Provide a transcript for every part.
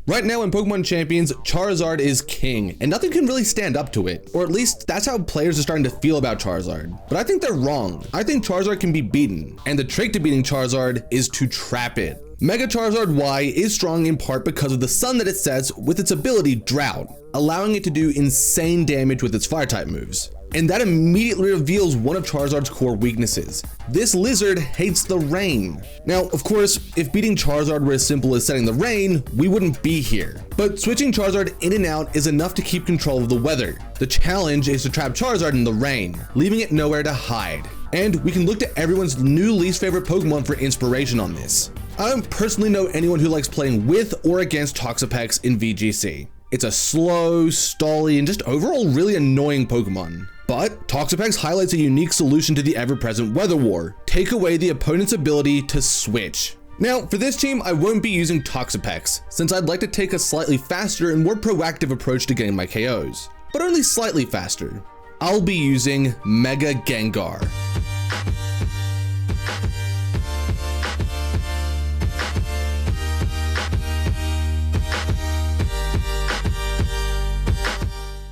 Right now in Pokemon Champions, Charizard is king, and nothing can really stand up to it. Or at least that's how players are starting to feel about Charizard. But I think they're wrong. I think Charizard can be beaten, and the trick to beating Charizard is to trap it. Mega Charizard Y is strong in part because of the sun that it sets with its ability Drought, allowing it to do insane damage with its fire-type moves. And that immediately reveals one of Charizard's core weaknesses. This lizard hates the rain. Now, of course, if beating Charizard were as simple as setting the rain, we wouldn't be here. But switching Charizard in and out is enough to keep control of the weather. The challenge is to trap Charizard in the rain, leaving it nowhere to hide. And we can look to everyone's new least favorite Pokemon for inspiration on this. I don't personally know anyone who likes playing with or against Toxapex in VGC. It's a slow, stally, and just overall really annoying Pokemon. But Toxapex highlights a unique solution to the ever-present weather war: take away the opponent's ability to switch. Now, for this team, I won't be using Toxapex, since I'd like to take a slightly faster and more proactive approach to getting my KOs, but only slightly faster. I'll be using Mega Gengar.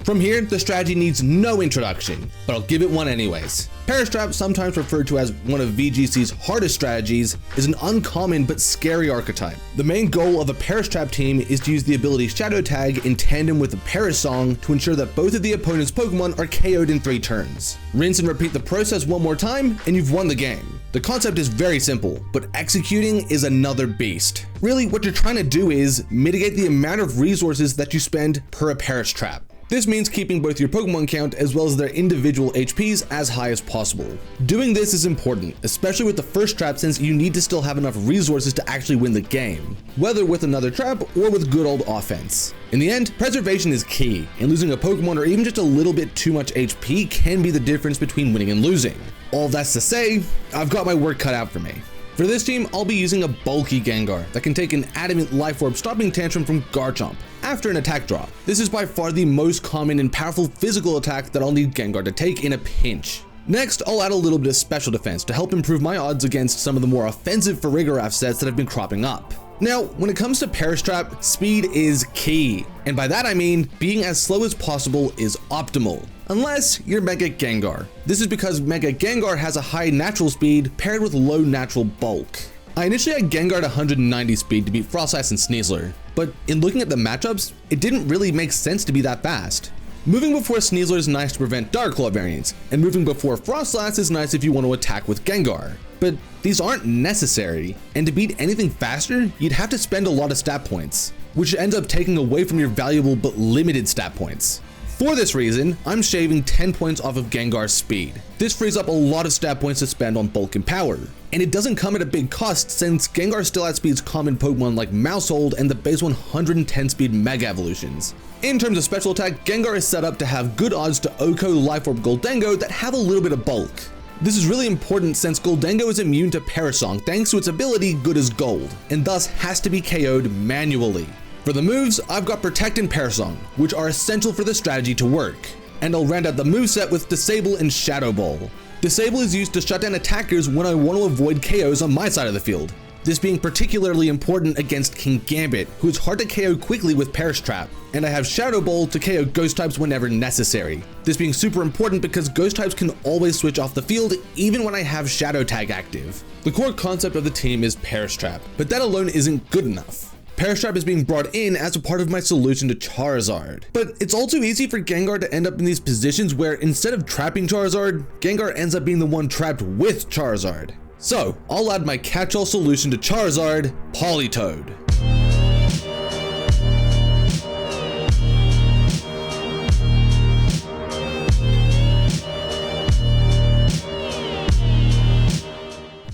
From here, the strategy needs no introduction, but I'll give it one anyways. Parastrap, sometimes referred to as one of VGC's hardest strategies, is an uncommon but scary archetype. The main goal of a Parastrap team is to use the ability Shadow Tag in tandem with the Parasong to ensure that both of the opponent's Pokemon are KO'd in 3 turns. Rinse and repeat the process one more time, and you've won the game. The concept is very simple, but executing is another beast. Really, what you're trying to do is mitigate the amount of resources that you spend per Parastrap. This means keeping both your Pokemon count as well as their individual HPs as high as possible. Doing this is important, especially with the first trap, since you need to still have enough resources to actually win the game, whether with another trap or with good old offense. In the end, preservation is key, and losing a Pokemon or even just a little bit too much HP can be the difference between winning and losing. All that's to say, I've got my work cut out for me. For this team, I'll be using a bulky Gengar that can take an Adamant Life Orb stopping tantrum from Garchomp after an attack drop. This is by far the most common and powerful physical attack that I'll need Gengar to take in a pinch. Next, I'll add a little bit of special defense to help improve my odds against some of the more offensive Farigiraf sets that have been cropping up. Now, when it comes to Parastrap, speed is key, and by that I mean being as slow as possible is optimal. Unless you're Mega Gengar. This is because Mega Gengar has a high natural speed paired with low natural bulk. I initially had Gengar at 190 speed to beat Froslass and Sneasler, but in looking at the matchups, it didn't really make sense to be that fast. Moving before Sneasler is nice to prevent Dark Claw variants, and moving before Froslass is nice if you want to attack with Gengar. But these aren't necessary, and to beat anything faster, you'd have to spend a lot of stat points, which ends up taking away from your valuable but limited stat points. For this reason, I'm shaving 10 points off of Gengar's speed. This frees up a lot of stat points to spend on bulk and power, and it doesn't come at a big cost since Gengar still outspeeds common Pokemon like Maushold and the base 110 speed Mega Evolutions. In terms of special attack, Gengar is set up to have good odds to Oko, Life Orb, Goldengo that have a little bit of bulk. This is really important since Goldengo is immune to Parasong thanks to its ability Good as Gold, and thus has to be KO'd manually. For the moves, I've got Protect and Parasong, which are essential for the strategy to work, and I'll round out the moveset with Disable and Shadow Ball. Disable is used to shut down attackers when I want to avoid KOs on my side of the field, this being particularly important against King Gambit, who is hard to KO quickly with Parastrap, and I have Shadow Ball to KO Ghost types whenever necessary, this being super important because Ghost types can always switch off the field even when I have Shadow Tag active. The core concept of the team is Parastrap, but that alone isn't good enough. Parastrap is being brought in as a part of my solution to Charizard. But it's all too easy for Gengar to end up in these positions where instead of trapping Charizard, Gengar ends up being the one trapped with Charizard. So I'll add my catch-all solution to Charizard, Politoed.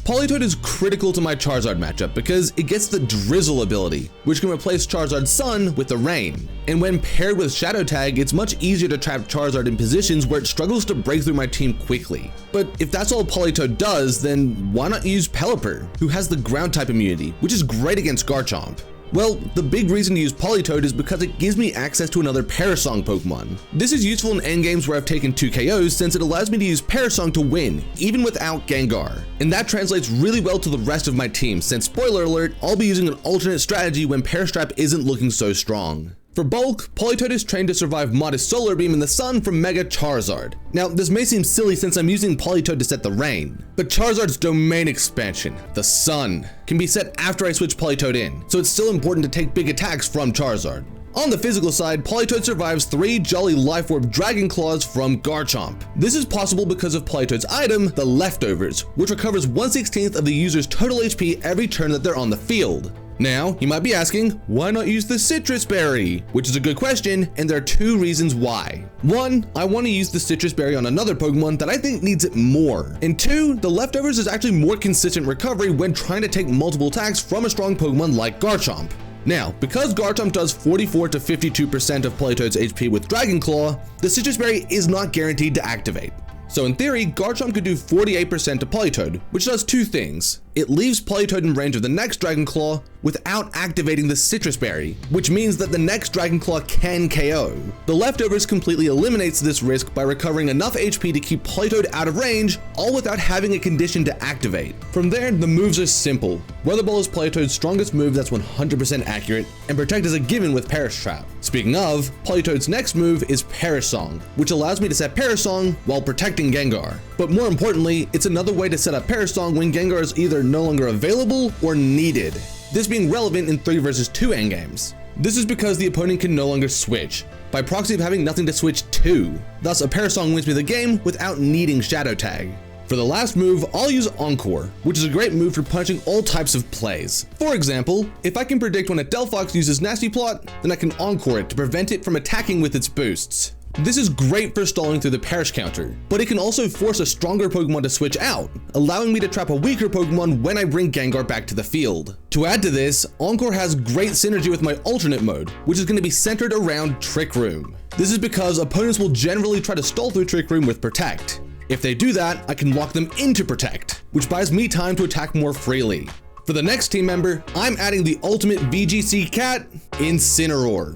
Politoed is critical to my Charizard matchup because it gets the Drizzle ability, which can replace Charizard's Sun with the Rain. And when paired with Shadow Tag, it's much easier to trap Charizard in positions where it struggles to break through my team quickly. But if that's all Politoed does, then why not use Pelipper, who has the Ground type immunity, which is great against Garchomp. Well, the big reason to use Politoed is because it gives me access to another Parasong Pokemon. This is useful in endgames where I've taken 2 KOs since it allows me to use Parasong to win, even without Gengar. And that translates really well to the rest of my team since, spoiler alert, I'll be using an alternate strategy when Parastrap isn't looking so strong. For bulk, Politoed is trained to survive modest Solar Beam in the sun from Mega Charizard. Now, this may seem silly since I'm using Politoed to set the rain, but Charizard's domain expansion, the sun, can be set after I switch Politoed in, so it's still important to take big attacks from Charizard. On the physical side, Politoed survives 3 Jolly Life Orb Dragon Claws from Garchomp. This is possible because of Politoed's item, the Leftovers, which recovers 1/16 of the user's total HP every turn that they're on the field. Now, you might be asking, why not use the Citrus Berry? Which is a good question, and there are 2 reasons why. 1, I want to use the Citrus Berry on another Pokemon that I think needs it more. And 2, the Leftovers is actually more consistent recovery when trying to take multiple attacks from a strong Pokemon like Garchomp. Now, because Garchomp does 44 to 52% of Politoed's HP with Dragon Claw, the Citrus Berry is not guaranteed to activate. So in theory, Garchomp could do 48% to Politoed, which does 2 things. It leaves Politoed in range of the next Dragon Claw without activating the Citrus Berry, which means that the next Dragon Claw can KO. The Leftovers completely eliminates this risk by recovering enough HP to keep Politoed out of range, all without having a condition to activate. From there, the moves are simple. Weather Ball is Politoed's strongest move that's 100% accurate, and Protect is a given with Parastrap. Speaking of, Politoed's next move is Parasong, which allows me to set Parasong while protecting Gengar. But more importantly, it's another way to set up Parasong when Gengar is either no longer available or needed. This being relevant in 3 vs 2 endgames. This is because the opponent can no longer switch, by proxy of having nothing to switch to. Thus, a Parasong wins me the game without needing Shadow Tag. For the last move, I'll use Encore, which is a great move for punching all types of plays. For example, if I can predict when a Delphox uses Nasty Plot, then I can Encore it to prevent it from attacking with its boosts. This is great for stalling through the Perish counter, but it can also force a stronger Pokemon to switch out, allowing me to trap a weaker Pokemon when I bring Gengar back to the field. To add to this, Encore has great synergy with my alternate mode, which is going to be centered around Trick Room. This is because opponents will generally try to stall through Trick Room with Protect. If they do that, I can lock them into Protect, which buys me time to attack more freely. For the next team member, I'm adding the ultimate VGC cat, Incineroar.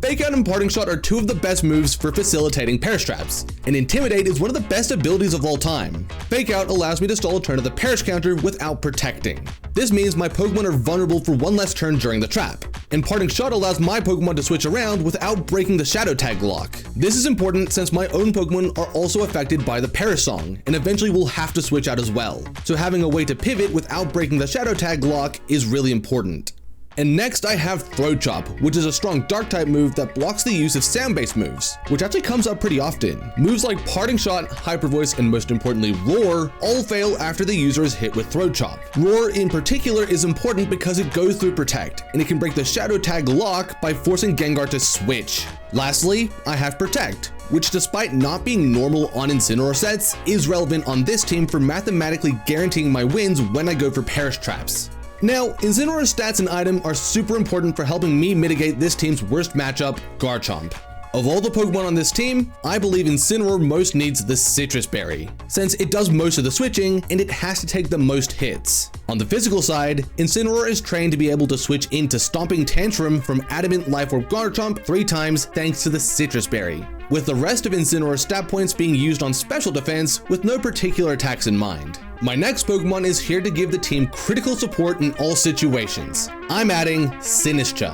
Fake Out and Parting Shot are 2 of the best moves for facilitating Perish traps, and Intimidate is one of the best abilities of all time. Fake Out allows me to stall a turn of the Perish counter without protecting. This means my Pokemon are vulnerable for 1 less turn during the trap, and Parting Shot allows my Pokemon to switch around without breaking the Shadow Tag lock. This is important since my own Pokemon are also affected by the Parasong, and eventually will have to switch out as well, so having a way to pivot without breaking the Shadow Tag lock is really important. And next I have Throat Chop, which is a strong dark type move that blocks the use of sound-based moves, which actually comes up pretty often. Moves like Parting Shot, Hyper Voice, and most importantly Roar all fail after the user is hit with Throat Chop. Roar in particular is important because it goes through Protect, and it can break the Shadow Tag lock by forcing Gengar to switch. Lastly, I have Protect, which despite not being normal on Incineroar sets, is relevant on this team for mathematically guaranteeing my wins when I go for Perish traps. Now, Incineroar's stats and item are super important for helping me mitigate this team's worst matchup, Garchomp. Of all the Pokemon on this team, I believe Incineroar most needs the Citrus Berry, since it does most of the switching and it has to take the most hits. On the physical side, Incineroar is trained to be able to switch into Stomping Tantrum from Adamant Life Orb Garchomp 3 times thanks to the Citrus Berry, with the rest of Incineroar's stat points being used on special defense with no particular attacks in mind. My next Pokemon is here to give the team critical support in all situations. I'm adding Sinistcha.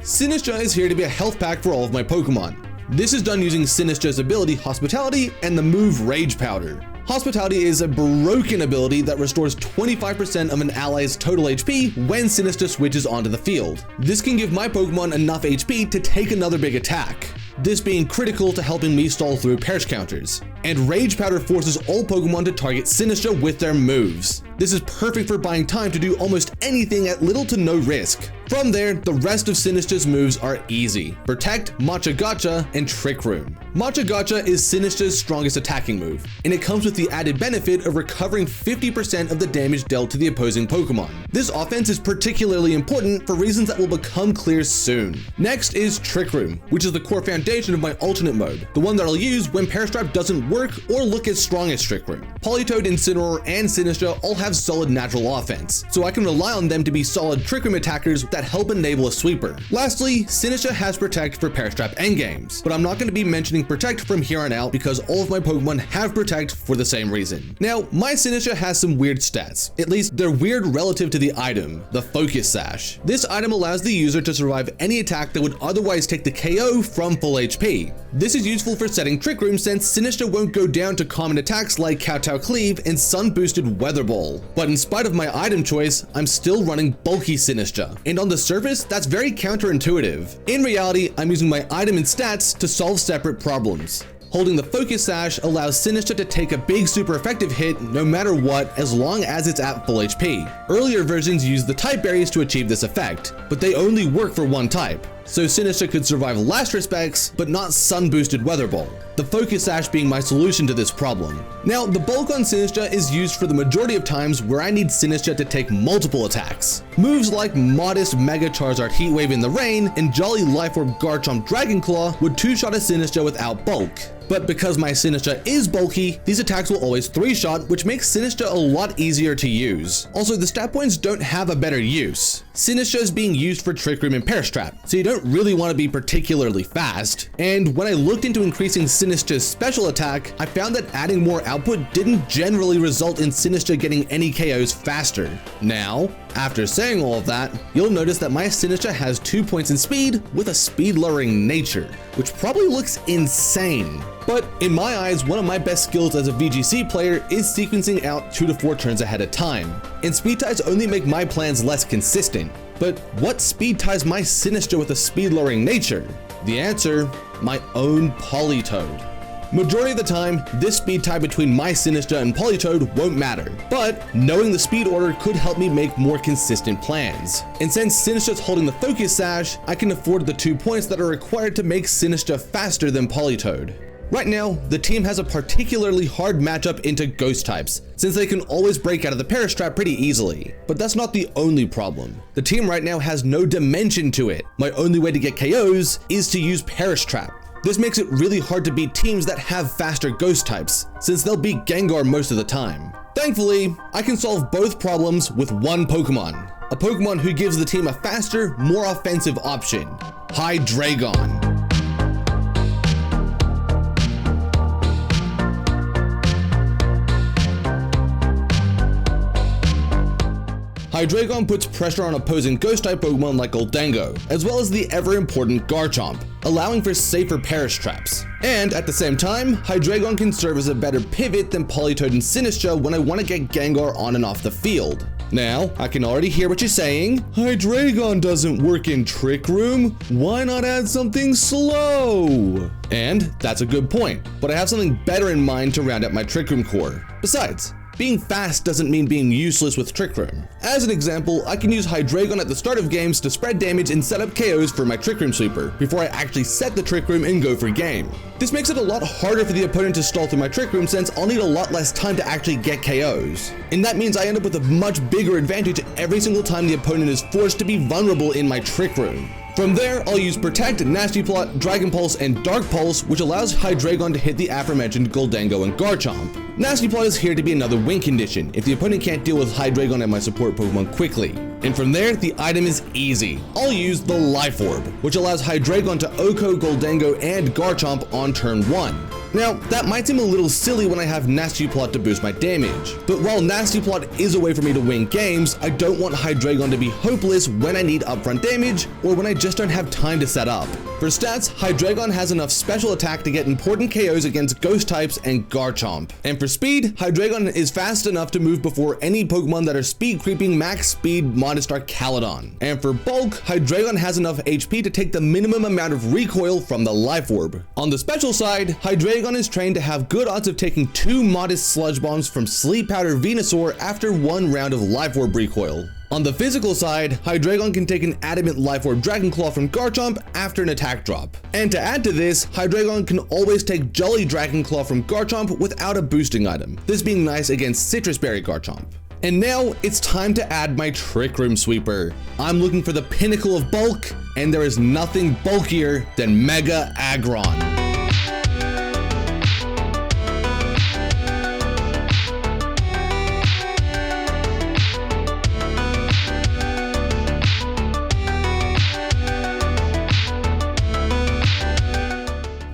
Sinistcha is here to be a health pack for all of my Pokemon. This is done using Sinistcha's ability Hospitality and the move Rage Powder. Hospitality is a broken ability that restores 25% of an ally's total HP when Sinistcha switches onto the field. This can give my Pokemon enough HP to take another big attack. this being critical to helping me stall through perish counters. And Rage Powder forces all Pokemon to target Sinistcha with their moves. This is perfect for buying time to do almost anything at little to no risk. From there, the rest of Sinistcha's moves are easy: Protect, Matcha Gotcha, and Trick Room. Matcha Gotcha is Sinistcha's strongest attacking move, and it comes with the added benefit of recovering 50% of the damage dealt to the opposing Pokemon. This offense is particularly important for reasons that will become clear soon. Next is Trick Room, which is the core foundation of my alternate mode, the one that I'll use when Perish Trap doesn't work or look as strong as Trick Room. Politoed, Incineroar, and Sinistcha all have solid natural offense, so I can rely on them to be solid Trick Room attackers that help enable a sweeper. Lastly, Sinistcha has Protect for Perish Trap endgames, but I'm not going to be mentioning Protect from here on out because all of my Pokemon have Protect for the same reason. Now, my Sinistcha has some weird stats. At least they're weird relative to the item, the Focus Sash. This item allows the user to survive any attack that would otherwise take the KO from full HP. This is useful for setting Trick Room since Sinistcha won't go down to common attacks like Kowtow Cleave and Sun Boosted Weather Ball. But in spite of my item choice, I'm still running bulky Sinistcha, and on the surface, that's very counterintuitive. In reality, I'm using my item and stats to solve separate problems. Holding the Focus Sash allows Sinistcha to take a big super effective hit no matter what, as long as it's at full HP. Earlier versions used the type berries to achieve this effect, but they only work for one type. So Sinistcha could survive last respects, but not Sun Boosted Weather Ball, the Focus Sash being my solution to this problem. Now, the bulk on Sinistcha is used for the majority of times where I need Sinistcha to take multiple attacks. Moves like Modest Mega Charizard Heat Wave in the rain and Jolly Life Orb Garchomp Dragon Claw would two-shot a Sinistcha without bulk. But because my Sinistcha is bulky, these attacks will always 3-shot, which makes Sinistcha a lot easier to use. Also, the stat points don't have a better use. Sinistcha is being used for Trick Room and Perish Trap, so you don't really want to be particularly fast. And when I looked into increasing Sinistcha's special attack, I found that adding more output didn't generally result in Sinistcha getting any KOs faster. Now, after saying all of that, you'll notice that my Sinistcha has 2 points in speed with a speed lowering nature, which probably looks insane. But in my eyes, one of my best skills as a VGC player is sequencing out 2 to 4 turns ahead of time. And speed ties only make my plans less consistent. But what speed ties my Sinistcha with a speed lowering nature? The answer, my own Politoed. Majority of the time, this speed tie between my Sinistcha and Politoed won't matter, but knowing the speed order could help me make more consistent plans. And since Sinistcha's holding the Focus Sash, I can afford the 2 points that are required to make Sinistcha faster than Politoed. Right now, the team has a particularly hard matchup into Ghost types, since they can always break out of the Perish Trap pretty easily. But that's not the only problem. The team right now has no dimension to it. My only way to get KOs is to use Perish Trap. This makes it really hard to beat teams that have faster Ghost types, since they'll beat Gengar most of the time. Thankfully, I can solve both problems with one Pokemon. A Pokemon who gives the team a faster, more offensive option: Hydreigon. Hydreigon puts pressure on opposing Ghost-type Pokemon like Gholdengo, as well as the ever-important Garchomp, allowing for safer Perish Traps. And at the same time, Hydreigon can serve as a better pivot than Politoed and Sinistcha when I want to get Gengar on and off the field. Now, I can already hear what you're saying. Hydreigon doesn't work in Trick Room. Why not add something slow? And that's a good point, but I have something better in mind to round out my Trick Room core. Besides, being fast doesn't mean being useless with Trick Room. As an example, I can use Hydreigon at the start of games to spread damage and set up KOs for my Trick Room sweeper, before I actually set the Trick Room and go for game. This makes it a lot harder for the opponent to stall through my Trick Room since I'll need a lot less time to actually get KOs. And that means I end up with a much bigger advantage every single time the opponent is forced to be vulnerable in my Trick Room. From there, I'll use Protect, Nasty Plot, Dragon Pulse, and Dark Pulse, which allows Hydreigon to hit the aforementioned Gholdengo and Garchomp. Nasty Plot is here to be another win condition if the opponent can't deal with Hydreigon and my support Pokemon quickly. And from there, the item is easy. I'll use the Life Orb, which allows Hydreigon to OHKO, Gholdengo, and Garchomp on turn 1. Now, that might seem a little silly when I have Nasty Plot to boost my damage, but while Nasty Plot is a way for me to win games, I don't want Hydreigon to be hopeless when I need upfront damage or when I just don't have time to set up. For stats, Hydreigon has enough special attack to get important KOs against Ghost types and Garchomp. And for speed, Hydreigon is fast enough to move before any Pokemon that are speed creeping max speed Modestar Caledon. And for bulk, Hydreigon has enough HP to take the minimum amount of recoil from the Life Orb. On the special side, Hydreigon is trained to have good odds of taking 2 modest Sludge Bombs from Sleep Powder Venusaur after 1 round of Life Orb recoil. On the physical side, Hydreigon can take an Adamant Life Orb Dragon Claw from Garchomp after an attack drop. And to add to this, Hydreigon can always take Jolly Dragon Claw from Garchomp without a boosting item, this being nice against Citrus Berry Garchomp. And now it's time to add my Trick Room Sweeper. I'm looking for the pinnacle of bulk, and there is nothing bulkier than Mega Aggron.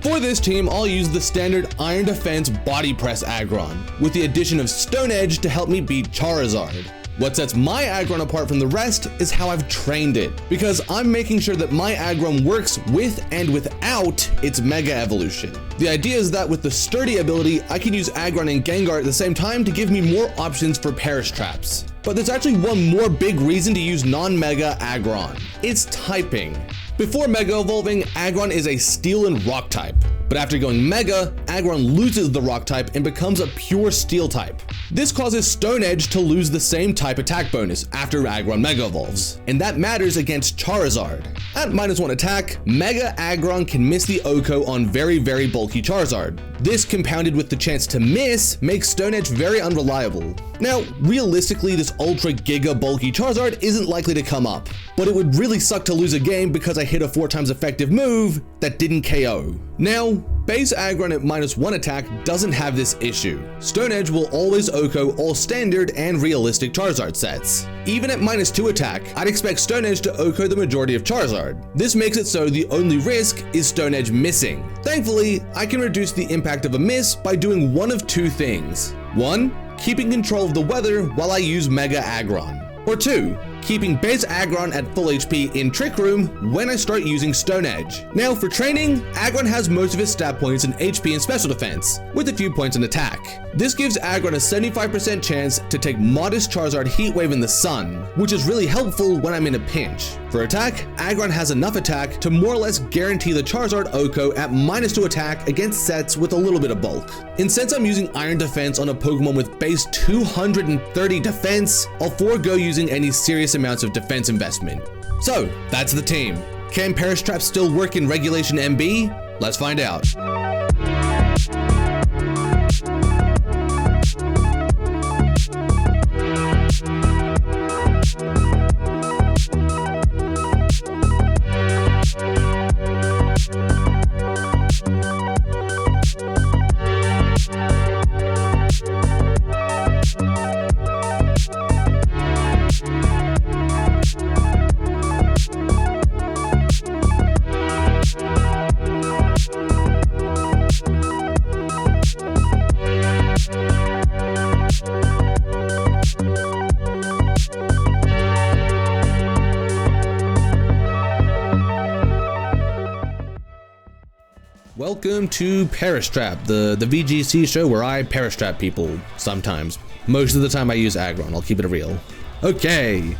For this team, I'll use the standard Iron Defense Body Press Aggron, with the addition of Stone Edge to help me beat Charizard. What sets my Aggron apart from the rest is how I've trained it, because I'm making sure that my Aggron works with and without its Mega Evolution. The idea is that with the Sturdy ability, I can use Aggron and Gengar at the same time to give me more options for Perish Traps. But there's actually one more big reason to use non-Mega Aggron. It's typing. Before Mega Evolving, Aggron is a Steel and Rock type, but after going Mega, Aggron loses the Rock type and becomes a pure Steel type. This causes Stone Edge to lose the same type attack bonus after Aggron Mega Evolves, and that matters against Charizard. At -1 attack, Mega Aggron can miss the OHKO on very bulky Charizard. This compounded with the chance to miss makes Stone Edge very unreliable. Now, realistically, this ultra giga bulky Charizard isn't likely to come up, but it would really suck to lose a game because I hit a 4 times effective move that didn't KO. Now, base Aggron at -1 attack doesn't have this issue. Stone Edge will always OHKO all standard and realistic Charizard sets. Even at -2 attack, I'd expect Stone Edge to OHKO the majority of Charizard. This makes it so the only risk is Stone Edge missing. Thankfully, I can reduce the impact of a miss by doing one of 2 things. 1, keeping control of the weather while I use Mega Aggron. Or 2, keeping base Aggron at full HP in Trick Room when I start using Stone Edge. Now for training, Aggron has most of its stat points in HP and Special Defense, with a few points in attack. This gives Aggron a 75% chance to take modest Charizard Heat Wave in the sun, which is really helpful when I'm in a pinch. For attack, Aggron has enough attack to more or less guarantee the Charizard OHKO at -2 attack against sets with a little bit of bulk. And since I'm using Iron Defense on a Pokemon with base 230 defense, I'll forego using any serious amounts of defense investment. So, that's the team. Can Perish Traps still work in Regulation MB? Let's find out. Welcome to Perish Trap, the VGC show where I Perish Trap people sometimes. Most of the time I use Aggron, I'll keep it real. Okay,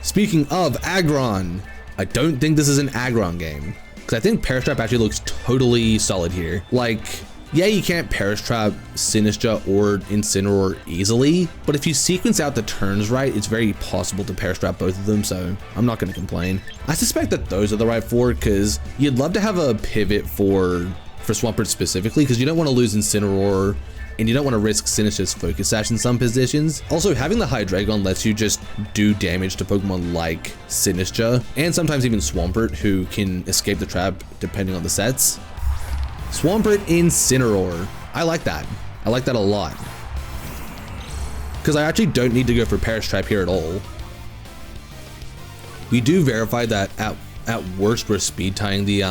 speaking of Aggron, I don't think this is an Aggron game, because I think Perish Trap actually looks totally solid here. Like, yeah, you can't Perish Trap Sinistcha or Incineroar easily, but if you sequence out the turns right, it's very possible to Perish Trap both of them, so I'm not going to complain. I suspect that those are the right 4, because you'd love to have a pivot for Swampert specifically, because you don't want to lose Incineroar, and you don't want to risk Sinistcha's Focus Sash in some positions. Also, having the Hydreigon lets you just do damage to Pokemon like Sinistcha, and sometimes even Swampert, who can escape the trap depending on the sets. Swampert Incineroar. I like that. I like that a lot. Because I actually don't need to go for Perish Trap here at all. We do verify that at worst we're speed tying the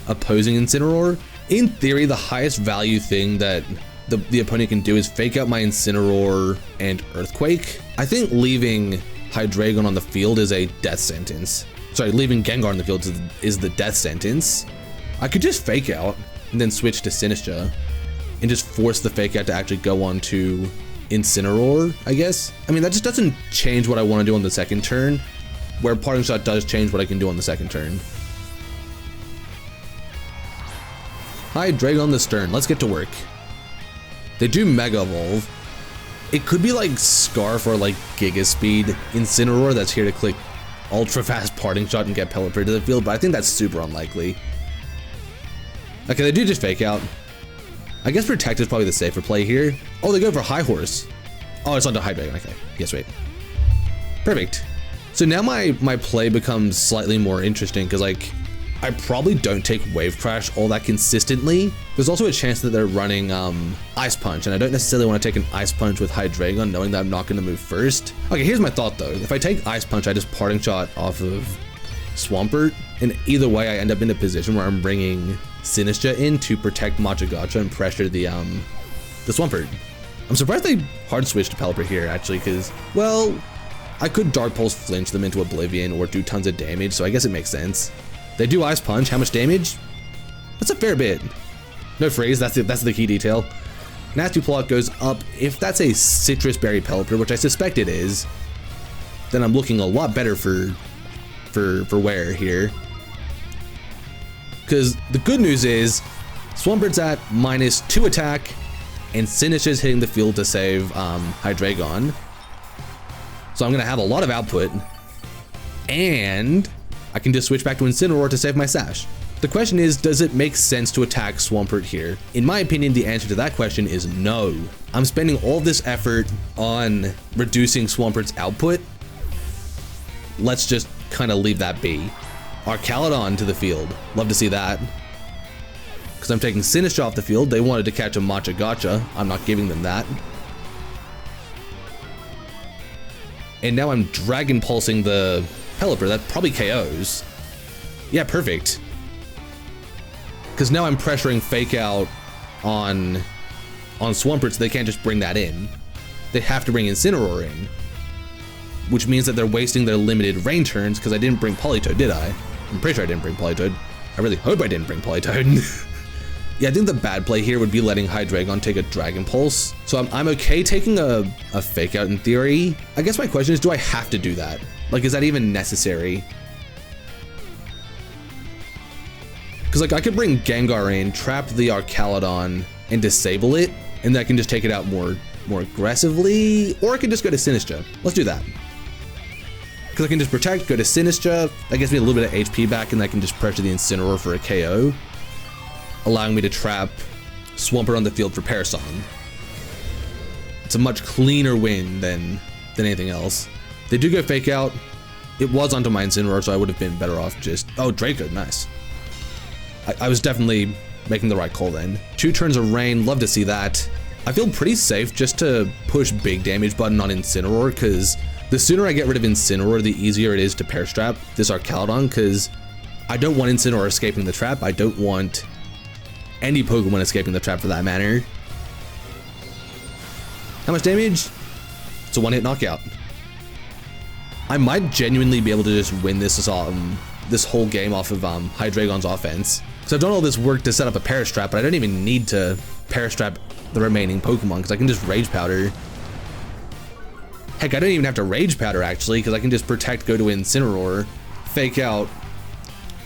opposing Incineroar, In theory, the highest value thing that the opponent can do is fake out my Incineroar and Earthquake. I think leaving Hydreigon on the field is a death sentence. Sorry, leaving Gengar on the field is the death sentence. I could just fake out and then switch to Sinistcha and just force the fake out to actually go on to Incineroar, I guess. I mean, that just doesn't change what I want to do on the second turn, where Parting Shot does change what I can do on the second turn. Hydreigon this turn, let's get to work. They do Mega Evolve. It could be like Scarf or like Giga Speed Incineroar that's here to click ultra fast Parting Shot and get Pelipper to the field, but I think that's super unlikely. Okay, they do just fake out. I guess Protect is probably the safer play here. Oh, they go for High Horse. Oh, it's onto Hydreigon, okay. Yes, wait. Perfect. So now my play becomes slightly more interesting because like, I probably don't take Wave Crash all that consistently. There's also a chance that they're running Ice Punch, and I don't necessarily want to take an Ice Punch with Hydreigon knowing that I'm not going to move first. Okay, here's my thought though. If I take Ice Punch, I just Parting Shot off of Swampert, and either way I end up in a position where I'm bringing Sinistcha in to protect Machagacha and pressure the Swampert. I'm surprised they hard switched to Pelipper here actually, because, well, I could Dark Pulse flinch them into Oblivion or do tons of damage, so I guess it makes sense. They do Ice Punch. How much damage? That's a fair bit. No freeze. That's the key detail. Nasty Plot goes up. If that's a Citrus Berry Pelipper, which I suspect it is, then I'm looking a lot better for wear here. Because the good news is Swampert's at -2 attack, and Sinistcha's hitting the field to save Hydreigon. So I'm gonna have a lot of output, and I can just switch back to Incineroar to save my Sash. The question is, does it make sense to attack Swampert here? In my opinion, the answer to that question is no. I'm spending all this effort on reducing Swampert's output. Let's just kind of leave that be. Archaludon to the field. Love to see that. Because I'm taking Sinistcha off the field. They wanted to catch a Machagacha. I'm not giving them that. And now I'm Dragon Pulsing the Pelipper. That probably KOs. Yeah, perfect. Because now I'm pressuring Fake Out on Swampert, so they can't just bring that in. They have to bring Incineroar in. Which means that they're wasting their limited rain turns, because I didn't bring Politoed, did I? I'm pretty sure I didn't bring Politoed. I really hope I didn't bring Politoed. Yeah, I think the bad play here would be letting Hydreigon take a Dragon Pulse. So I'm okay taking a Fake Out in theory. I guess my question is, do I have to do that? Like, is that even necessary? Because like I could bring Gengar in, trap the Archaludon, and disable it, and then I can just take it out more aggressively, or I can just go to Sinistcha. Let's do that. Because I can just Protect, go to Sinistcha, that gives me a little bit of HP back, and I can just pressure the Incineroar for a KO, allowing me to trap Swampert on the field for Parasong. It's a much cleaner win than anything else. They do go Fake Out. It was onto my Incineroar, so I would have been better off just... Oh, Draco, nice. I was definitely making the right call then. 2 turns of Rain, love to see that. I feel pretty safe just to push big damage button on Incineroar, because the sooner I get rid of Incineroar, the easier it is to Pair Strap this Archaludon, because I don't want Incineroar escaping the trap. I don't want any Pokemon escaping the trap for that matter. How much damage? It's a one-hit knockout. I might genuinely be able to just win this whole game off of Hydreigon's offense. So I've done all this work to set up a Parastrap, but I don't even need to Parastrap the remaining Pokemon, because I can just Rage Powder. Heck, I don't even have to Rage Powder actually, because I can just Protect, go to Incineroar, Fake Out,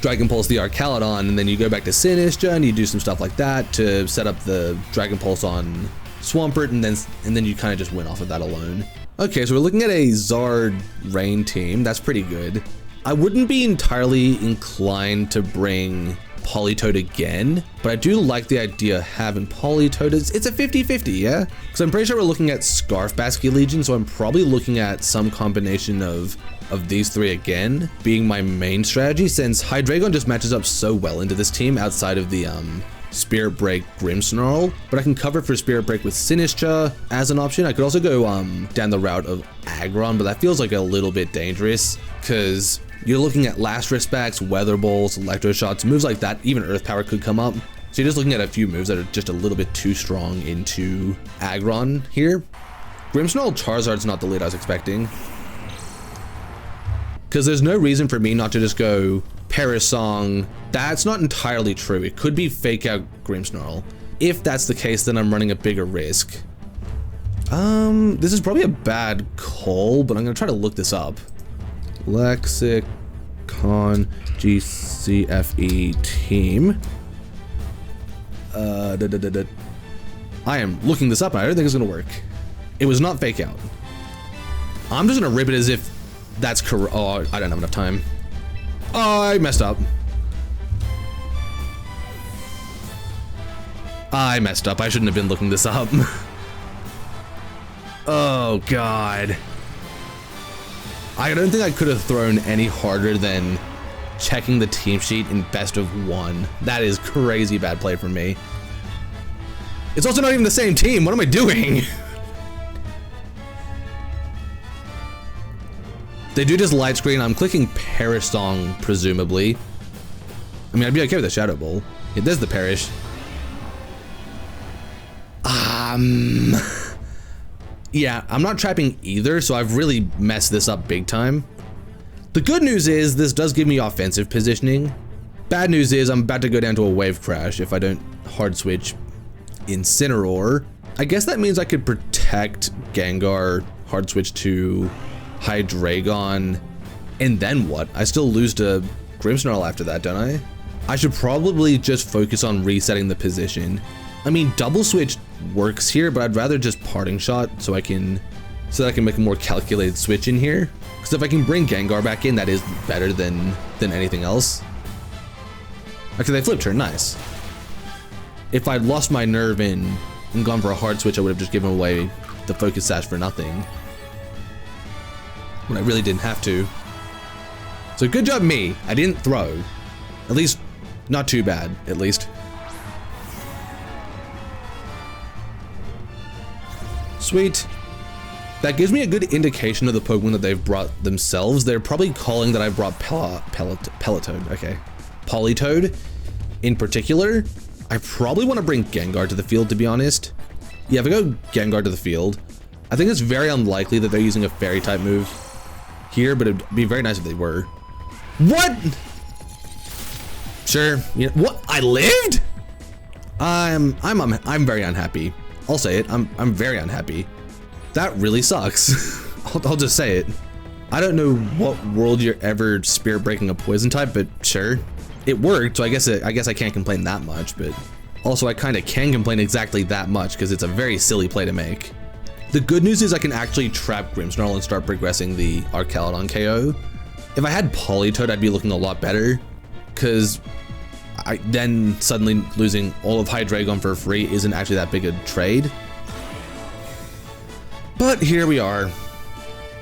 Dragon Pulse the Archaludon, and then you go back to Sinistcha and you do some stuff like that to set up the Dragon Pulse on Swampert, and then you kind of just win off of that alone. Okay, so we're looking at a Zard Rain team. That's pretty good. I wouldn't be entirely inclined to bring Politoed again, but I do like the idea of having Politoed. It's a 50-50, yeah? Because I'm pretty sure we're looking at Scarf Basket Legion, so I'm probably looking at some combination of these 3 again being my main strategy, since Hydreigon just matches up so well into this team outside of the Spirit Break Grimmsnarl, but I can cover for Spirit Break with Sinistcha as an option. I could also go down the route of Aggron, but that feels like a little bit dangerous, because you're looking at Last Respects, Weather Balls, Electro Shots, moves like that. Even Earth Power could come up. So you're just looking at a few moves that are just a little bit too strong into Aggron here. Grimmsnarl Charizard's not the lead I was expecting. Because there's no reason for me not to just go Parasong. That's not entirely true. It could be fake out Grimmsnarl. If that's the case, then I'm running a bigger risk. This is probably a bad call, but I'm gonna try to look this up. Lexicon GCFE team. I am looking this up and I don't think it's gonna work. It was not fake out. I'm just gonna rip it as if that's correct. Oh, I don't have enough time. Oh, I messed up. I messed up. I shouldn't have been looking this up. Oh, God. I don't think I could have thrown any harder than checking the team sheet in best of 1. That is crazy bad play from me. It's also not even the same team. What am I doing? They do just light screen. I'm clicking Parasong, presumably. I mean, I'd be okay with a Shadow Ball. Yeah, there's the Perish. Yeah, I'm not trapping either, so I've really messed this up big time. The good news is this does give me offensive positioning. Bad news is I'm about to go down to a Wave Crash if I don't hard switch Incineroar. I guess that means I could protect Gengar, hard switch to Hydreigon, and then what? I still lose to Grimmsnarl after that, don't I? I should probably just focus on resetting the position. I mean, double switch works here, but I'd rather just parting shot so that I can make a more calculated switch in here. Because if I can bring Gengar back in, that is better than anything else. Okay, they flip turn, nice. If I'd lost my nerve and gone for a hard switch, I would have just given away the focus sash for nothing. When I really didn't have to. So good job me, I didn't throw. At least, not too bad, at least. Sweet. That gives me a good indication of the Pokemon that they've brought themselves. They're probably calling that I brought Politoed, okay. Politoed in particular. I probably want to bring Gengar to the field, to be honest. Yeah, if I go Gengar to the field, I think it's very unlikely that they're using a fairy type move here, but it'd be very nice if they were. What? Sure. Yeah. What? I lived? I'm very unhappy. I'll say it. I'm very unhappy. That really sucks. I'll just say it. I don't know what world you're ever spirit breaking a poison type, but sure. It worked, so I guess I can't complain that much, but also I kind of can complain exactly that much because it's a very silly play to make. The good news is I can actually trap Grimmsnarl and start progressing the Archaludon KO. If I had Politoed, I'd be looking a lot better, because then suddenly losing all of Hydreigon for free isn't actually that big a trade. But here we are.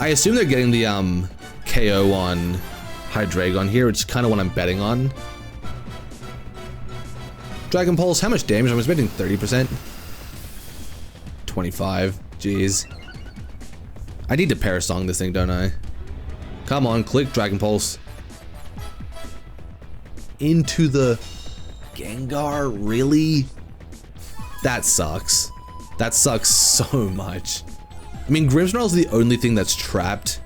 I assume they're getting the KO on Hydreigon here, which is kind of what I'm betting on. Dragon Pulse, how much damage? I'm expecting 30%. 25. Jeez. I need to Parasong this thing, don't I? Come on, click Dragon Pulse. Into the Gengar, really? That sucks. That sucks so much. I mean, Grimmsnarl's the only thing that's trapped.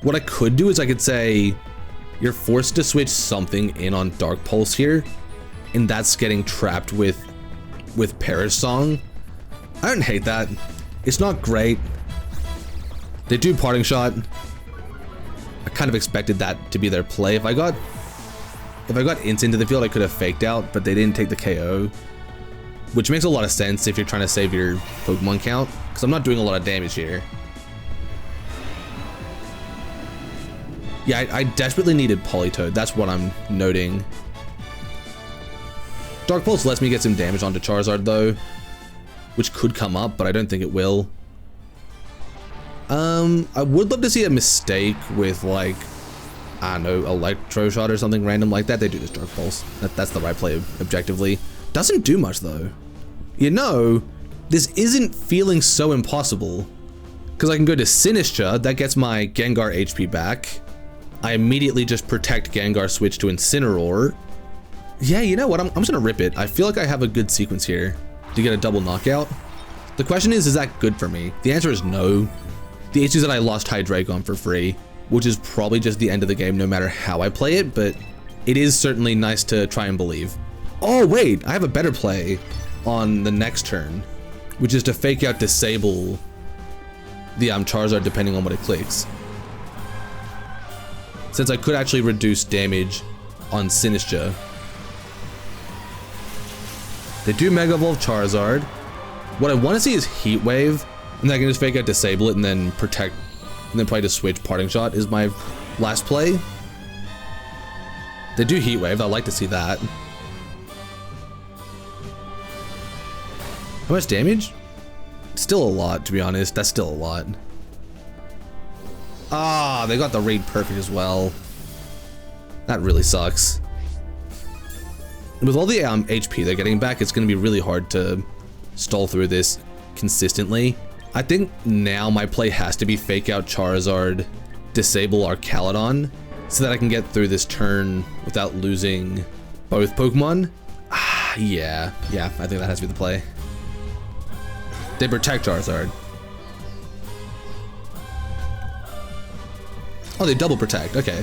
What I could do is I could say, you're forced to switch something in on Dark Pulse here, and that's getting trapped with Parasong. I don't hate that. It's not great. They do Parting Shot. I kind of expected that to be their play. If I got Ints into the field, I could have faked out, but they didn't take the KO. Which makes a lot of sense if you're trying to save your Pokemon count, because I'm not doing a lot of damage here. Yeah, I desperately needed Politoed. That's what I'm noting. Dark Pulse lets me get some damage onto Charizard though, which could come up, but I don't think it will. I would love to see a mistake with, like, I don't know, Electro Shot or something random like that. They do this Dark Pulse. That's the right play objectively. Doesn't do much though. You know, this isn't feeling so impossible, because I can go to Sinistcha. That gets my Gengar HP back. I immediately just protect Gengar, switch to Incineroar. Yeah, you know what? I'm just gonna rip it. I feel like I have a good sequence here to get a double knockout. The question is that good for me? The answer is no. The issue is that I lost Hydreigon for free, which is probably just the end of the game no matter how I play it, but it is certainly nice to try and believe. Oh wait, I have a better play on the next turn, which is to fake out disable the Charizard depending on what it clicks. Since I could actually reduce damage on Sinistcha. They do Mega Evolve Charizard. What I want to see is Heat Wave, and then I can just fake out disable it and then protect, and then probably just switch Parting Shot is my last play. They do Heat Wave, I'd like to see that. How much damage? Still a lot, to be honest. That's still a lot. Ah, they got the read perfect as well. That really sucks. With all the HP they're getting back, it's going to be really hard to stall through this consistently. I think now my play has to be fake out Charizard, disable Archaludon, so that I can get through this turn without losing both Pokemon. Ah, yeah, I think that has to be the play. They protect Charizard. Oh, they double protect, okay.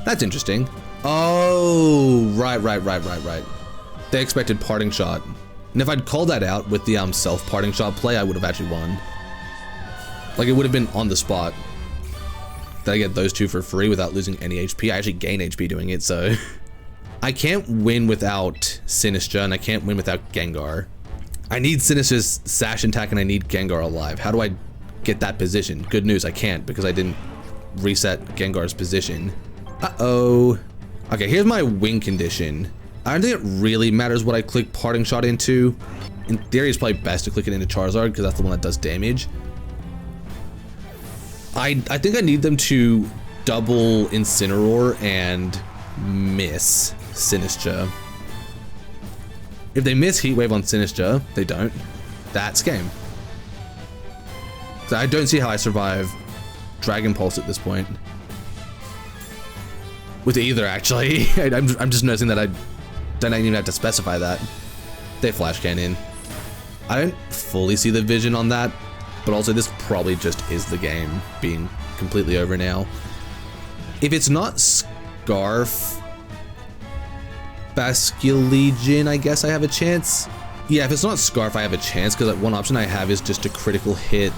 That's interesting. Oh, right. They expected Parting Shot. And if I'd called that out with the self Parting Shot play, I would have actually won. Like, it would have been on the spot. That I get those two for free without losing any HP. I actually gain HP doing it, so... I can't win without Sinistcha, and I can't win without Gengar. I need Sinistcha's Sash attack, and I need Gengar alive. How do I get that position? Good news, I can't, because I didn't reset Gengar's position. Uh-oh. Okay, here's my win condition. I don't think it really matters what I click Parting Shot into. In theory, it's probably best to click it into Charizard because that's the one that does damage. I think I need them to double Incineroar and miss Sinistcha. If they miss Heat Wave on Sinistcha, they don't. That's game. So I don't see how I survive Dragon Pulse at this point. With either, actually. I'm just noticing that I don't even have to specify that. They Flash Cannon. I don't fully see the vision on that, but also this probably just is the game being completely over now. If it's not Scarf Basculegion, I guess I have a chance. Yeah, if it's not Scarf, I have a chance, because one option I have is just a critical hit,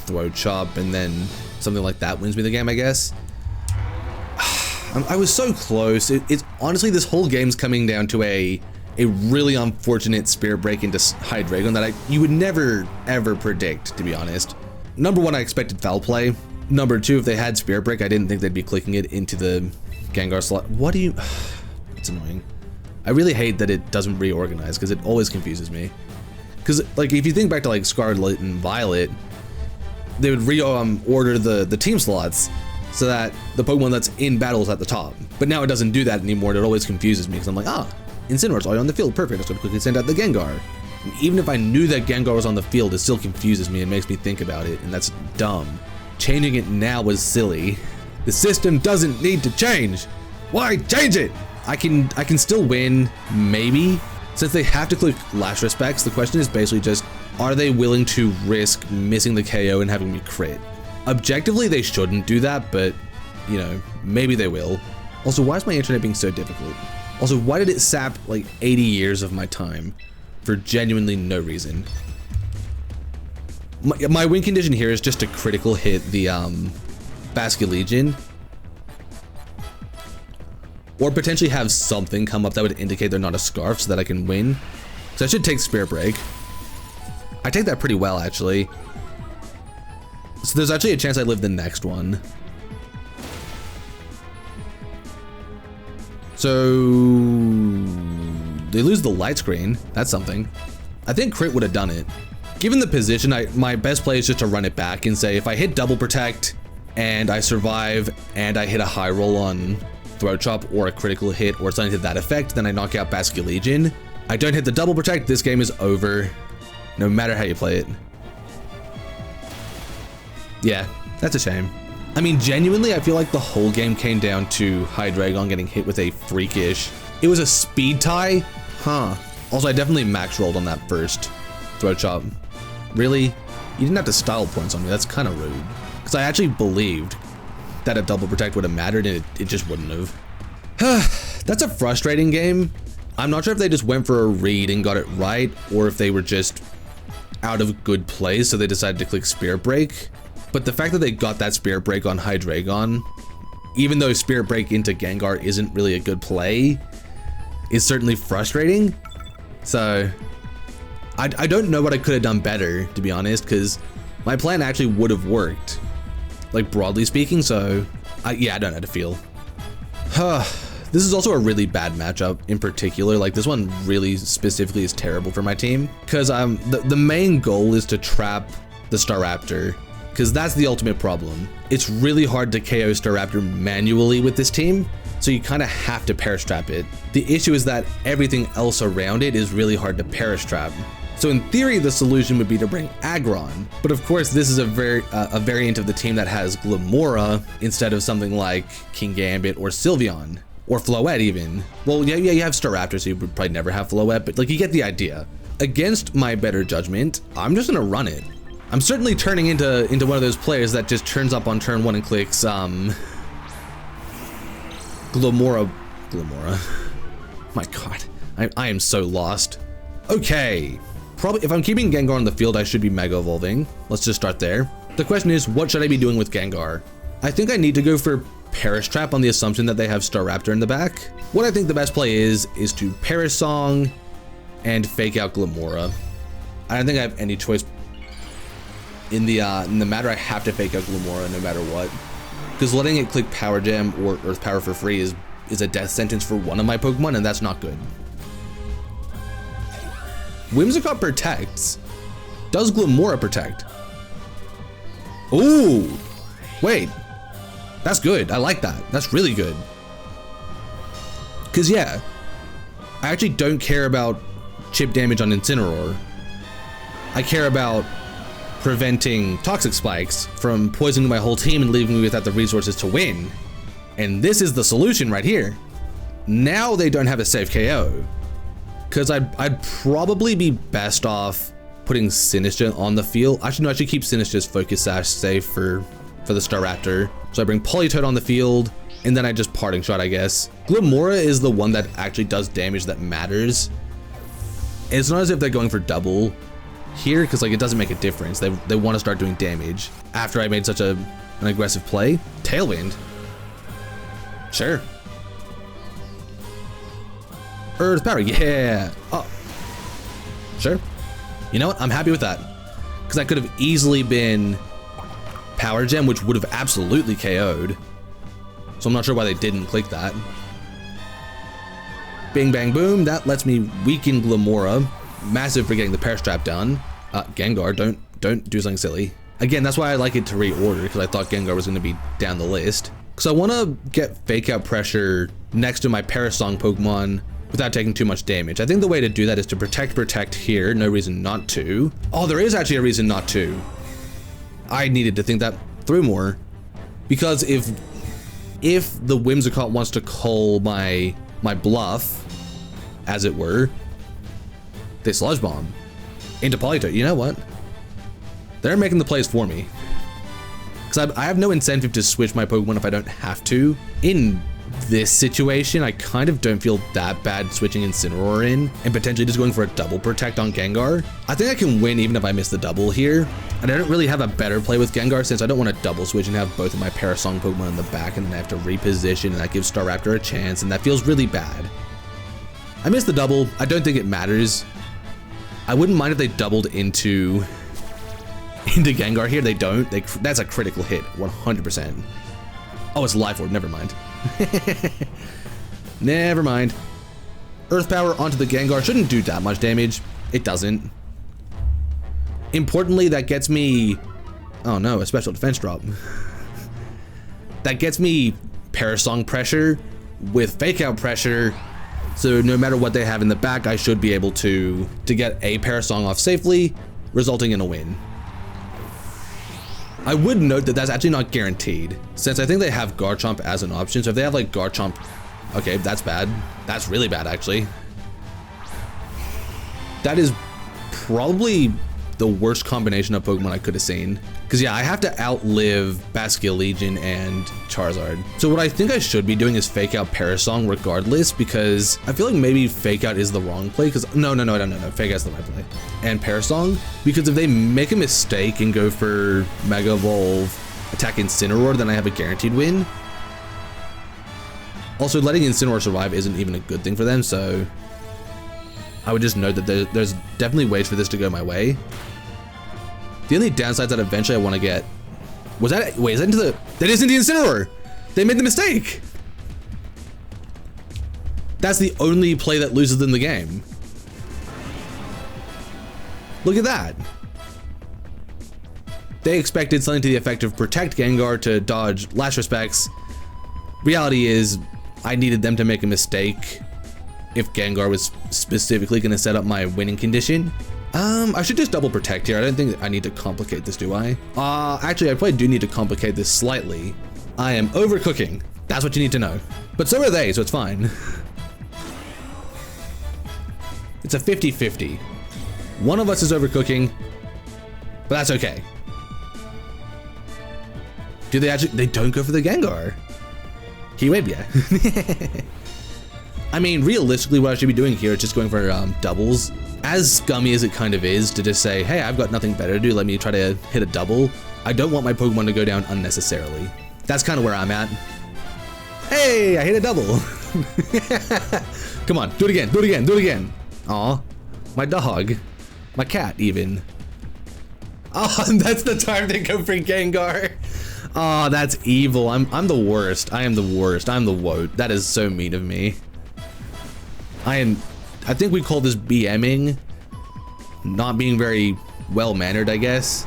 Throat Chop, and then something like that wins me the game, I guess. I was so close. It's honestly, this whole game's coming down to a really unfortunate Spirit Break into Hydreigon that you would never, ever predict, to be honest. Number one, I expected foul play. Number two, if they had Spirit Break, I didn't think they'd be clicking it into the Gengar slot. What do you... It's annoying. I really hate that it doesn't reorganize, because it always confuses me. Because, like, if you think back to, like, Scarlet and Violet, they would reorder the team slots, so that the Pokemon that's in battle is at the top. But now it doesn't do that anymore, and it always confuses me, because I'm like, Incineroar's already on the field, perfect, I'm going to quickly send out the Gengar. And even if I knew that Gengar was on the field, it still confuses me and makes me think about it, and that's dumb. Changing it now was silly. The system doesn't need to change. Why change it? I can still win, maybe. Since they have to click Last Respects, the question is basically just, are they willing to risk missing the KO and having me crit? Objectively, they shouldn't do that, but, you know, maybe they will. Also, why is my internet being so difficult? Also, why did it sap, like, 80 years of my time for genuinely no reason? My win condition here is just to critical hit the, Basculegion. Or potentially have something come up that would indicate they're not a Scarf so that I can win. So I should take Spirit Break. I take that pretty well, actually. So there's actually a chance I live the next one. So they lose the light screen. That's something. I think crit would have done it. Given the position, my best play is just to run it back and say if I hit double protect and I survive and I hit a high roll on Throat Chop or a critical hit or something to that effect, then I knock out Basculegion. I don't hit the double protect, this game is over. No matter how you play it. Yeah, that's a shame. I mean, genuinely, I feel like the whole game came down to Hydreigon getting hit with a freakish. It was a speed tie? Huh. Also, I definitely max rolled on that first throat chop. Really? You didn't have to style points on me. That's kind of rude. Because I actually believed that a double protect would have mattered, and it just wouldn't have. That's a frustrating game. I'm not sure if they just went for a read and got it right, or if they were just out of good plays, so they decided to click Spirit Break. But the fact that they got that Spirit Break on Hydreigon, even though Spirit Break into Gengar isn't really a good play, is certainly frustrating. So I don't know what I could have done better, to be honest, because my plan actually would have worked, like broadly speaking. So yeah, I don't know how to feel. This is also a really bad matchup in particular. Like, this one really specifically is terrible for my team, because the main goal is to trap the Staraptor, because that's the ultimate problem. It's really hard to KO Staraptor manually with this team, so you kind of have to Perish Trap it. The issue is that everything else around it is really hard to Perish Trap. So in theory, the solution would be to bring Aggron, but of course this is a variant of the team that has Glimmora instead of something like King Gambit or Sylveon. Or Floette even. Well, yeah, you have Staraptor, so you would probably never have Floette, but like, you get the idea. Against my better judgment, I'm just gonna run it. I'm certainly turning into one of those players that just turns up on turn 1 and clicks Glimmora. My God, I am so lost. Okay, probably if I'm keeping Gengar on the field, I should be Mega Evolving. Let's just start there. The question is, what should I be doing with Gengar? I think I need to go for Perish Trap on the assumption that they have Staraptor in the back. What I think the best play is to Perish Song and fake out Glimmora. I don't think I have any choice in the matter. I have to fake out Glimmora no matter what, because letting it click Power Gem or Earth Power for free is a death sentence for one of my Pokemon, and that's not good. Whimsicott protects. Does Glimmora protect? Ooh, wait. That's good. I like that. That's really good. Because, yeah, I actually don't care about chip damage on Incineroar. I care about preventing Toxic Spikes from poisoning my whole team and leaving me without the resources to win. And this is the solution right here. Now they don't have a safe KO. Because I'd probably be best off putting Sinistcha on the field. Actually, no, I should keep Sinistcha's Focus Sash safe for the Staraptor. So I bring Politoed on the field, and then I just Parting Shot, I guess. Glimmora is the one that actually does damage that matters. And it's not as if they're going for double here, because like, it doesn't make a difference. They want to start doing damage after I made such an aggressive play. Tailwind. Sure. Earth Power, yeah. Oh, sure. You know what? I'm happy with that, because I could have easily been Power Gem, which would have absolutely KO'd. So I'm not sure why they didn't click that. Bing, bang, boom. That lets me weaken Glimmora. Massive for getting the Perish Trap done. Gengar, don't do something silly. Again, that's why I like it to reorder, because I thought Gengar was going to be down the list. Because I want to get Fake Out Pressure next to my Perish Song Pokemon without taking too much damage. I think the way to do that is to protect here. No reason not to. Oh, there is actually a reason not to. I needed to think that through more, because if the Whimsicott wants to call my bluff, as it were, they Sludge Bomb into Politoed. You know what? They're making the plays for me, because I have no incentive to switch my Pokemon if I don't have to. In this situation, I kind of don't feel that bad switching Incineroar in and potentially just going for a double protect on Gengar. I think I can win even if I miss the double here. And I don't really have a better play with Gengar, since I don't want to double switch and have both of my Perish Song Pokemon in the back, and then I have to reposition, and that gives Staraptor a chance, and that feels really bad. I missed the double. I don't think it matters. I wouldn't mind if they doubled into Gengar here. They don't. That's a critical hit, 100%. Oh, it's Life Orb. Never mind. Never mind. Earth Power onto the Gengar shouldn't do that much damage. It doesn't. Importantly, that gets me... Oh no, a special defense drop. That gets me Perish Song pressure with Fake Out pressure. So no matter what they have in the back, I should be able to get a Perish Song off safely, resulting in a win. I would note that that's actually not guaranteed, since I think they have Garchomp as an option. So if they have like Garchomp, okay, that's bad. That's really bad, actually. That is probably the worst combination of Pokemon I could have seen. Because yeah, I have to outlive Basculegion and Charizard. So what I think I should be doing is fake out Parasong regardless, because I feel like maybe fake out is the wrong play. Because no, fake out's the right play. And Parasong, because if they make a mistake and go for Mega Evolve, attack Incineroar, then I have a guaranteed win. Also, letting Incineroar survive isn't even a good thing for them, so I would just note that there's definitely ways for this to go my way. The only downside that eventually I want to get was that, wait, is that into the, that isn't the Incineroar. They made the mistake. That's the only play that loses them the game. Look at that. They expected something to the effect of protect Gengar to dodge Last Respects. Reality is, I needed them to make a mistake if Gengar was specifically going to set up my winning condition. I should just double protect here. I don't think I need to complicate this, do I? Actually, I probably do need to complicate this slightly. I am overcooking. That's what you need to know. But so are they, so it's fine. It's a 50-50. One of us is overcooking, but that's okay. Do they actually? They don't go for the Gengar. Kiwebia. I mean, realistically, what I should be doing here is just going for doubles. As scummy as it kind of is to just say, hey, I've got nothing better to do, let me try to hit a double. I don't want my Pokemon to go down unnecessarily. That's kind of where I'm at. Hey, I hit a double. Come on, do it again, do it again, do it again. Aw, my dog, my cat even. Oh, that's the time they go for Gengar. Oh, that's evil. I'm the worst. I am the worst. I'm the woat. That is so mean of me. I think we call this BMing, not being very well-mannered, I guess.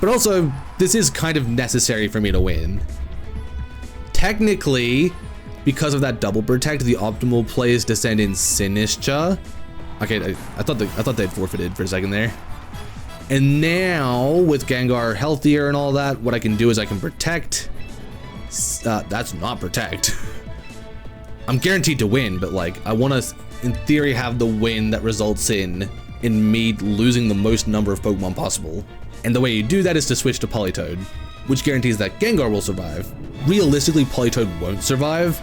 But also, this is kind of necessary for me to win. Technically, because of that double protect, the optimal play is to send in Sinistcha. Okay, I thought they'd forfeited for a second there. And now, with Gengar healthier and all that, what I can do is I can protect. That's not protect. I'm guaranteed to win, but like, I want to, in theory, have the win that results in me losing the most number of Pokemon possible. And the way you do that is to switch to Politoed, which guarantees that Gengar will survive. Realistically, Politoed won't survive,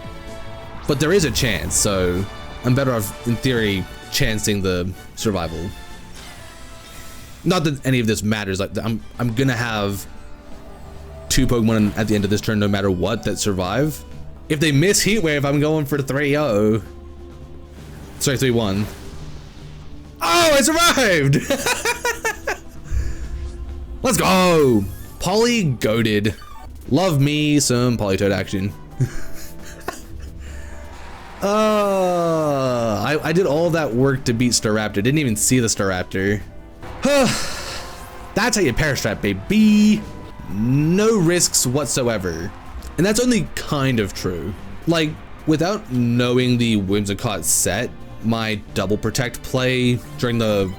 but there is a chance, so I'm better off, in theory, chancing the survival. Not that any of this matters. Like, I'm gonna have 2 Pokemon at the end of this turn, no matter what, that survive. If they miss Heat Wave, I'm going for 3-0. Sorry, 3-1. Oh, I survived! Let's go! Poly goated. Love me some Politoed action. I did all that work to beat Staraptor. Didn't even see the Staraptor. That's how you Parastrap, baby. No risks whatsoever. And that's only kind of true. Like, without knowing the Whimsicott set, my double protect play during the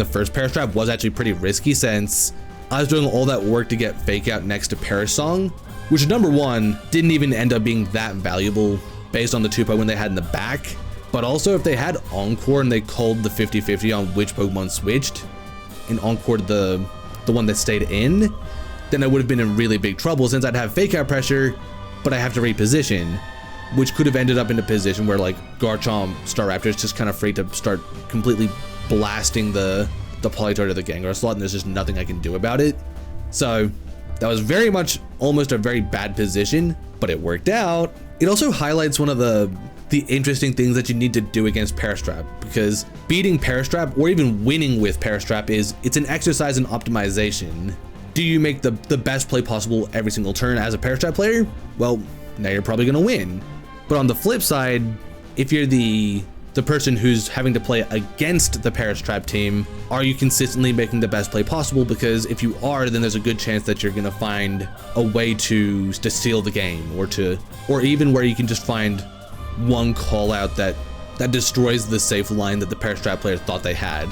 first Parastrap was actually pretty risky, since I was doing all that work to get Fake Out next to Parasong, which, number one, didn't even end up being that valuable based on the 2 Pokemon they had in the back. But also, if they had Encore and they called the 50-50 on which Pokemon switched, and Encored the one that stayed in, then I would have been in really big trouble, since I'd have Fake Out pressure, but I have to reposition, which could have ended up in a position where like Garchomp, Staraptor is just kind of free to start completely blasting the Politoed or the Gengar slot, and there's just nothing I can do about it. So that was very much almost a very bad position, but it worked out. It also highlights one of the interesting things that you need to do against Parastrap, because beating Parastrap or even winning with Parastrap it's an exercise in optimization. Do you make the best play possible every single turn as a Parastrap player? Well, now you're probably gonna win. But on the flip side, if you're the person who's having to play against the Parastrap team, are you consistently making the best play possible? Because if you are, then there's a good chance that you're gonna find a way to steal the game, or even where you can just find one call out that destroys the safe line that the Parastrap players thought they had.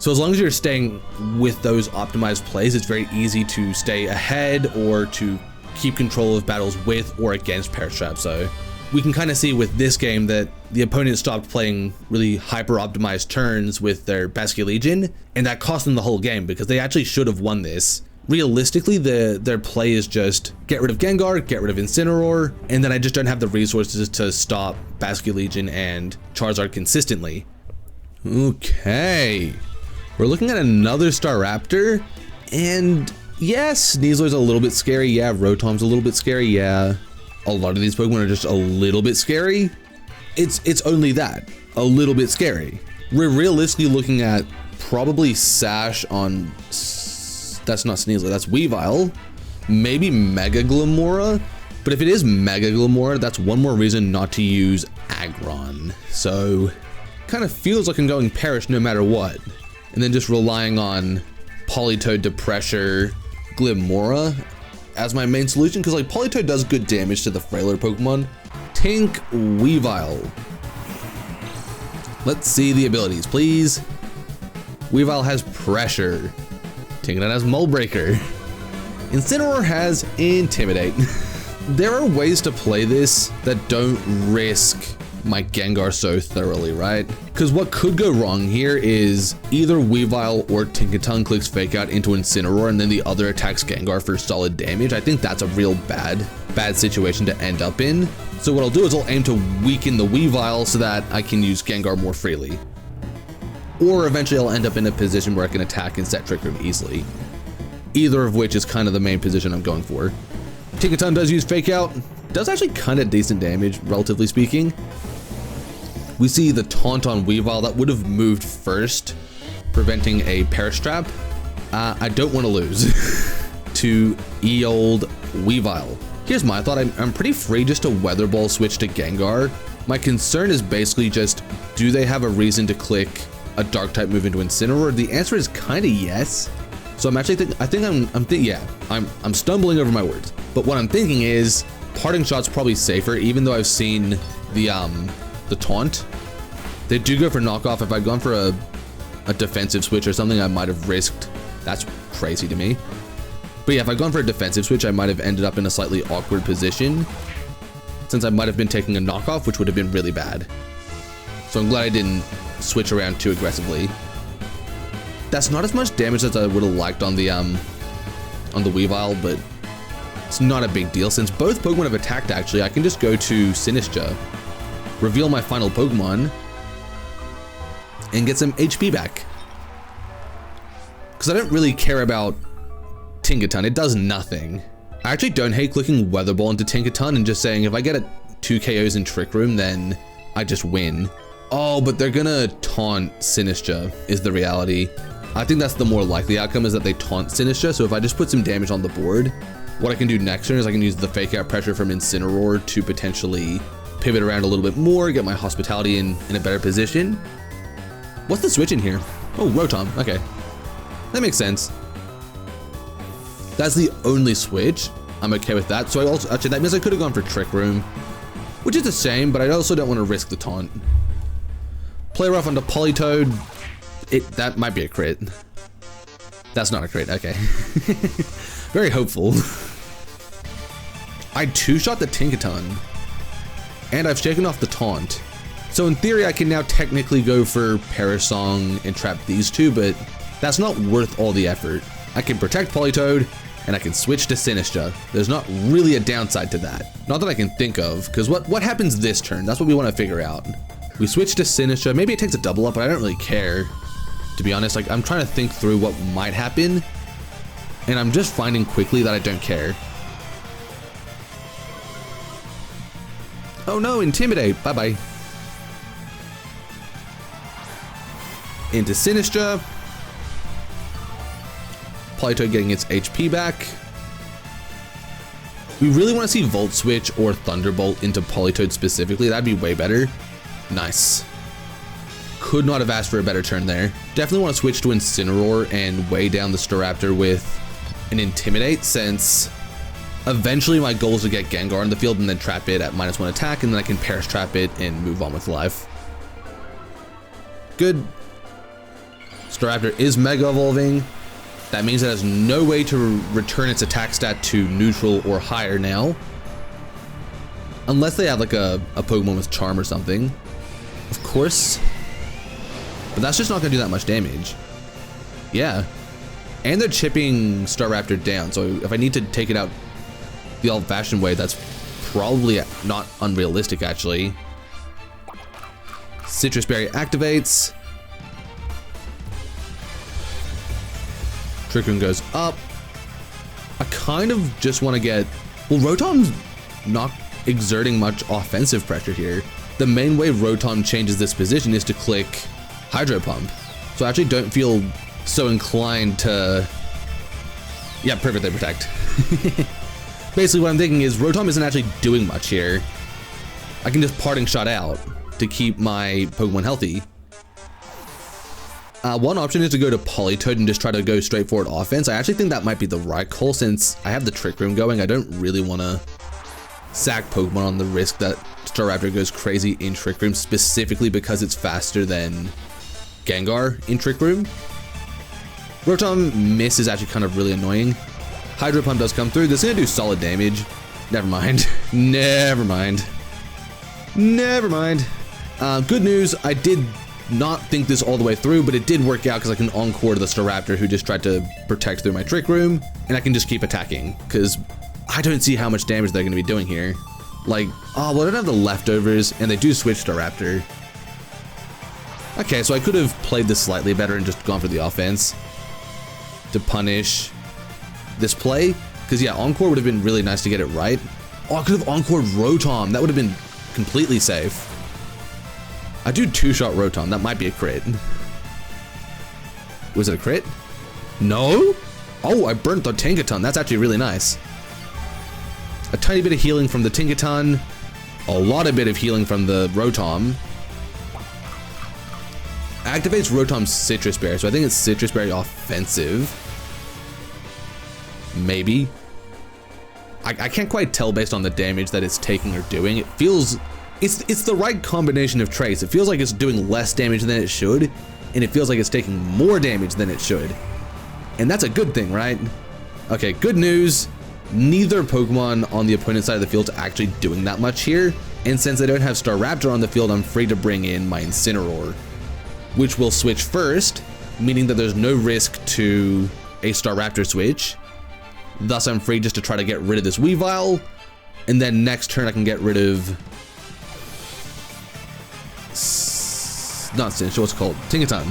So as long as you're staying with those optimized plays, it's very easy to stay ahead or to keep control of battles with or against Parastrap. So we can kind of see with this game that the opponent stopped playing really hyper optimized turns with their Basket Legion, and that cost them the whole game because they actually should have won this. Realistically, their play is just get rid of Gengar, get rid of Incineroar, and then I just don't have the resources to stop Basket Legion and Charizard consistently. Okay, we're looking at another Staraptor, and yeah, Sneasler's a little bit scary, yeah, Rotom's a little bit scary, yeah. A lot of these Pokemon are just a little bit scary. It's only that, a little bit scary. We're realistically looking at probably Sash on, that's not Sneasler, that's Weavile, maybe Mega Glamora, but if it is Mega Glamora, that's one more reason not to use Aggron. So, kind of feels like I'm going Perish no matter what, and then just relying on Politoed to pressure Glamora as my main solution, because like Politoed does good damage to the frailer Pokemon. Tink Weavile. Let's see the abilities, please. Weavile has Pressure. Tinkaton has Mold Breaker. Incineroar has Intimidate. There are ways to play this that don't risk my Gengar so thoroughly, right? Because what could go wrong here is either Weavile or Tinkaton clicks Fake Out into Incineroar and then the other attacks Gengar for solid damage. I think that's a real bad situation to end up in. So what I'll do is I'll aim to weaken the Weavile so that I can use Gengar more freely. Or eventually I'll end up in a position where I can attack and set Trick Room easily. Either of which is kind of the main position I'm going for. Tinkaton does use Fake Out. Does actually kind of decent damage, relatively speaking. We see the taunt on Weavile that would have moved first, preventing a Parastrap. I don't want to lose to E.I.D.L Weavile. Here's my thought, I'm pretty free just to Weather Ball switch to Gengar. My concern is basically just, do they have a reason to click a Dark type move into Incineroar? The answer is kind of yes. So I'm actually I'm stumbling over my words. But what I'm thinking is, Parting Shot's probably safer, even though I've seen the taunt. They do go for knockoff. If I'd gone for a defensive switch or something, I might have risked. That's crazy to me. But yeah, if I'd gone for a defensive switch, I might have ended up in a slightly awkward position, since I might have been taking a knockoff, which would have been really bad. So I'm glad I didn't switch around too aggressively. That's not as much damage as I would have liked on the Weavile, but it's not a big deal. Since both Pokemon have attacked, actually, I can just go to Sinistcha, reveal my final Pokemon, and get some HP back. Because I don't really care about Tinkaton, it does nothing. I actually don't hate clicking Weather Ball into Tinkaton and just saying if I get 2 KOs in Trick Room, then I just win. Oh, but they're gonna taunt Sinistcha is the reality. I think that's the more likely outcome, is that they taunt Sinistcha, so if I just put some damage on the board, what I can do next turn is I can use the Fake Out pressure from Incineroar to potentially pivot around a little bit more, get my Hospitality in a better position. What's the switch in here? Oh, Rotom, okay. That makes sense. That's the only switch. I'm okay with that. So I also, actually, that means I could have gone for Trick Room, which is a shame, but I also don't want to risk the taunt. Play rough onto Politoed. That might be a crit. That's not a crit, okay. Very hopeful. I two-shot the Tinkaton, and I've shaken off the taunt. So in theory, I can now technically go for Perish Song and trap these two, but that's not worth all the effort. I can protect Politoed, and I can switch to Sinistcha. There's not really a downside to that. Not that I can think of, because what happens this turn? That's what we want to figure out. We switch to Sinistcha. Maybe it takes a double up, but I don't really care. To be honest, like, I'm trying to think through what might happen, and I'm just finding quickly that I don't care. Oh no, Intimidate, bye-bye. Into Sinistcha. Politoed getting its HP back. We really want to see Volt Switch or Thunderbolt into Politoed specifically. That'd be way better. Nice. Could not have asked for a better turn there. Definitely want to switch to Incineroar and weigh down the Staraptor with an Intimidate, since eventually my goal is to get Gengar in the field and then trap it at -1 attack, and then I can Perish Trap it and move on with life. Good. Staraptor is Mega Evolving. That means it has no way to return its attack stat to neutral or higher now. Unless they have like a Pokemon with Charm or something. Of course. But that's just not going to do that much damage. Yeah. And they're chipping Staraptor down. So if I need to take it out the old-fashioned way, that's probably not unrealistic, actually. Citrus Berry activates. Trick Room goes up. I kind of just want to get... Well, Rotom's not exerting much offensive pressure here. The main way Rotom changes this position is to click Hydro Pump. So I actually don't feel so inclined to... Yeah, perfect, they protect. Basically what I'm thinking is Rotom isn't actually doing much here. I can just Parting Shot out to keep my Pokemon healthy. One option is to go to Politoed and just try to go straightforward offense. I actually think that might be the right call since I have the Trick Room going. I don't really want to sack Pokemon on the risk that Staraptor goes crazy in Trick Room, specifically because it's faster than Gengar in Trick Room. Rotom Miss is actually kind of really annoying. Hydro Pump does come through. This is going to do solid damage. Never mind. Never mind. Never mind. Good news, I did not think this all the way through, but it did work out because I can Encore the Staraptor who just tried to protect through my Trick Room, and I can just keep attacking because I don't see how much damage they're going to be doing here. Like, oh, well, I don't have the leftovers, and they do switch Staraptor. Okay, so I could have played this slightly better and just gone for the offense to punish this play, because yeah, Encore would have been really nice to get it right. Oh, I could have Encored Rotom. That would have been completely safe. I do two-shot Rotom. That might be a crit. Was it a crit? No? Oh, I burnt the Tinkaton. That's actually really nice. A tiny bit of healing from the Tinkaton. A lot of bit of healing from the Rotom. Activates Rotom's Citrus Berry, so I think it's Citrus Berry offensive. Maybe. I can't quite tell based on the damage that it's taking or doing. It feels... It's the right combination of traits. It feels like it's doing less damage than it should, and it feels like it's taking more damage than it should. And that's a good thing, right? Okay, good news. Neither Pokemon on the opponent's side of the field is actually doing that much here, and since I don't have Staraptor on the field, I'm free to bring in my Incineroar, which will switch first, meaning that there's no risk to a Staraptor switch. Thus, I'm free just to try to get rid of this Weavile, and then next turn I can get rid of... Not Sinch, what's it called? Tinkaton.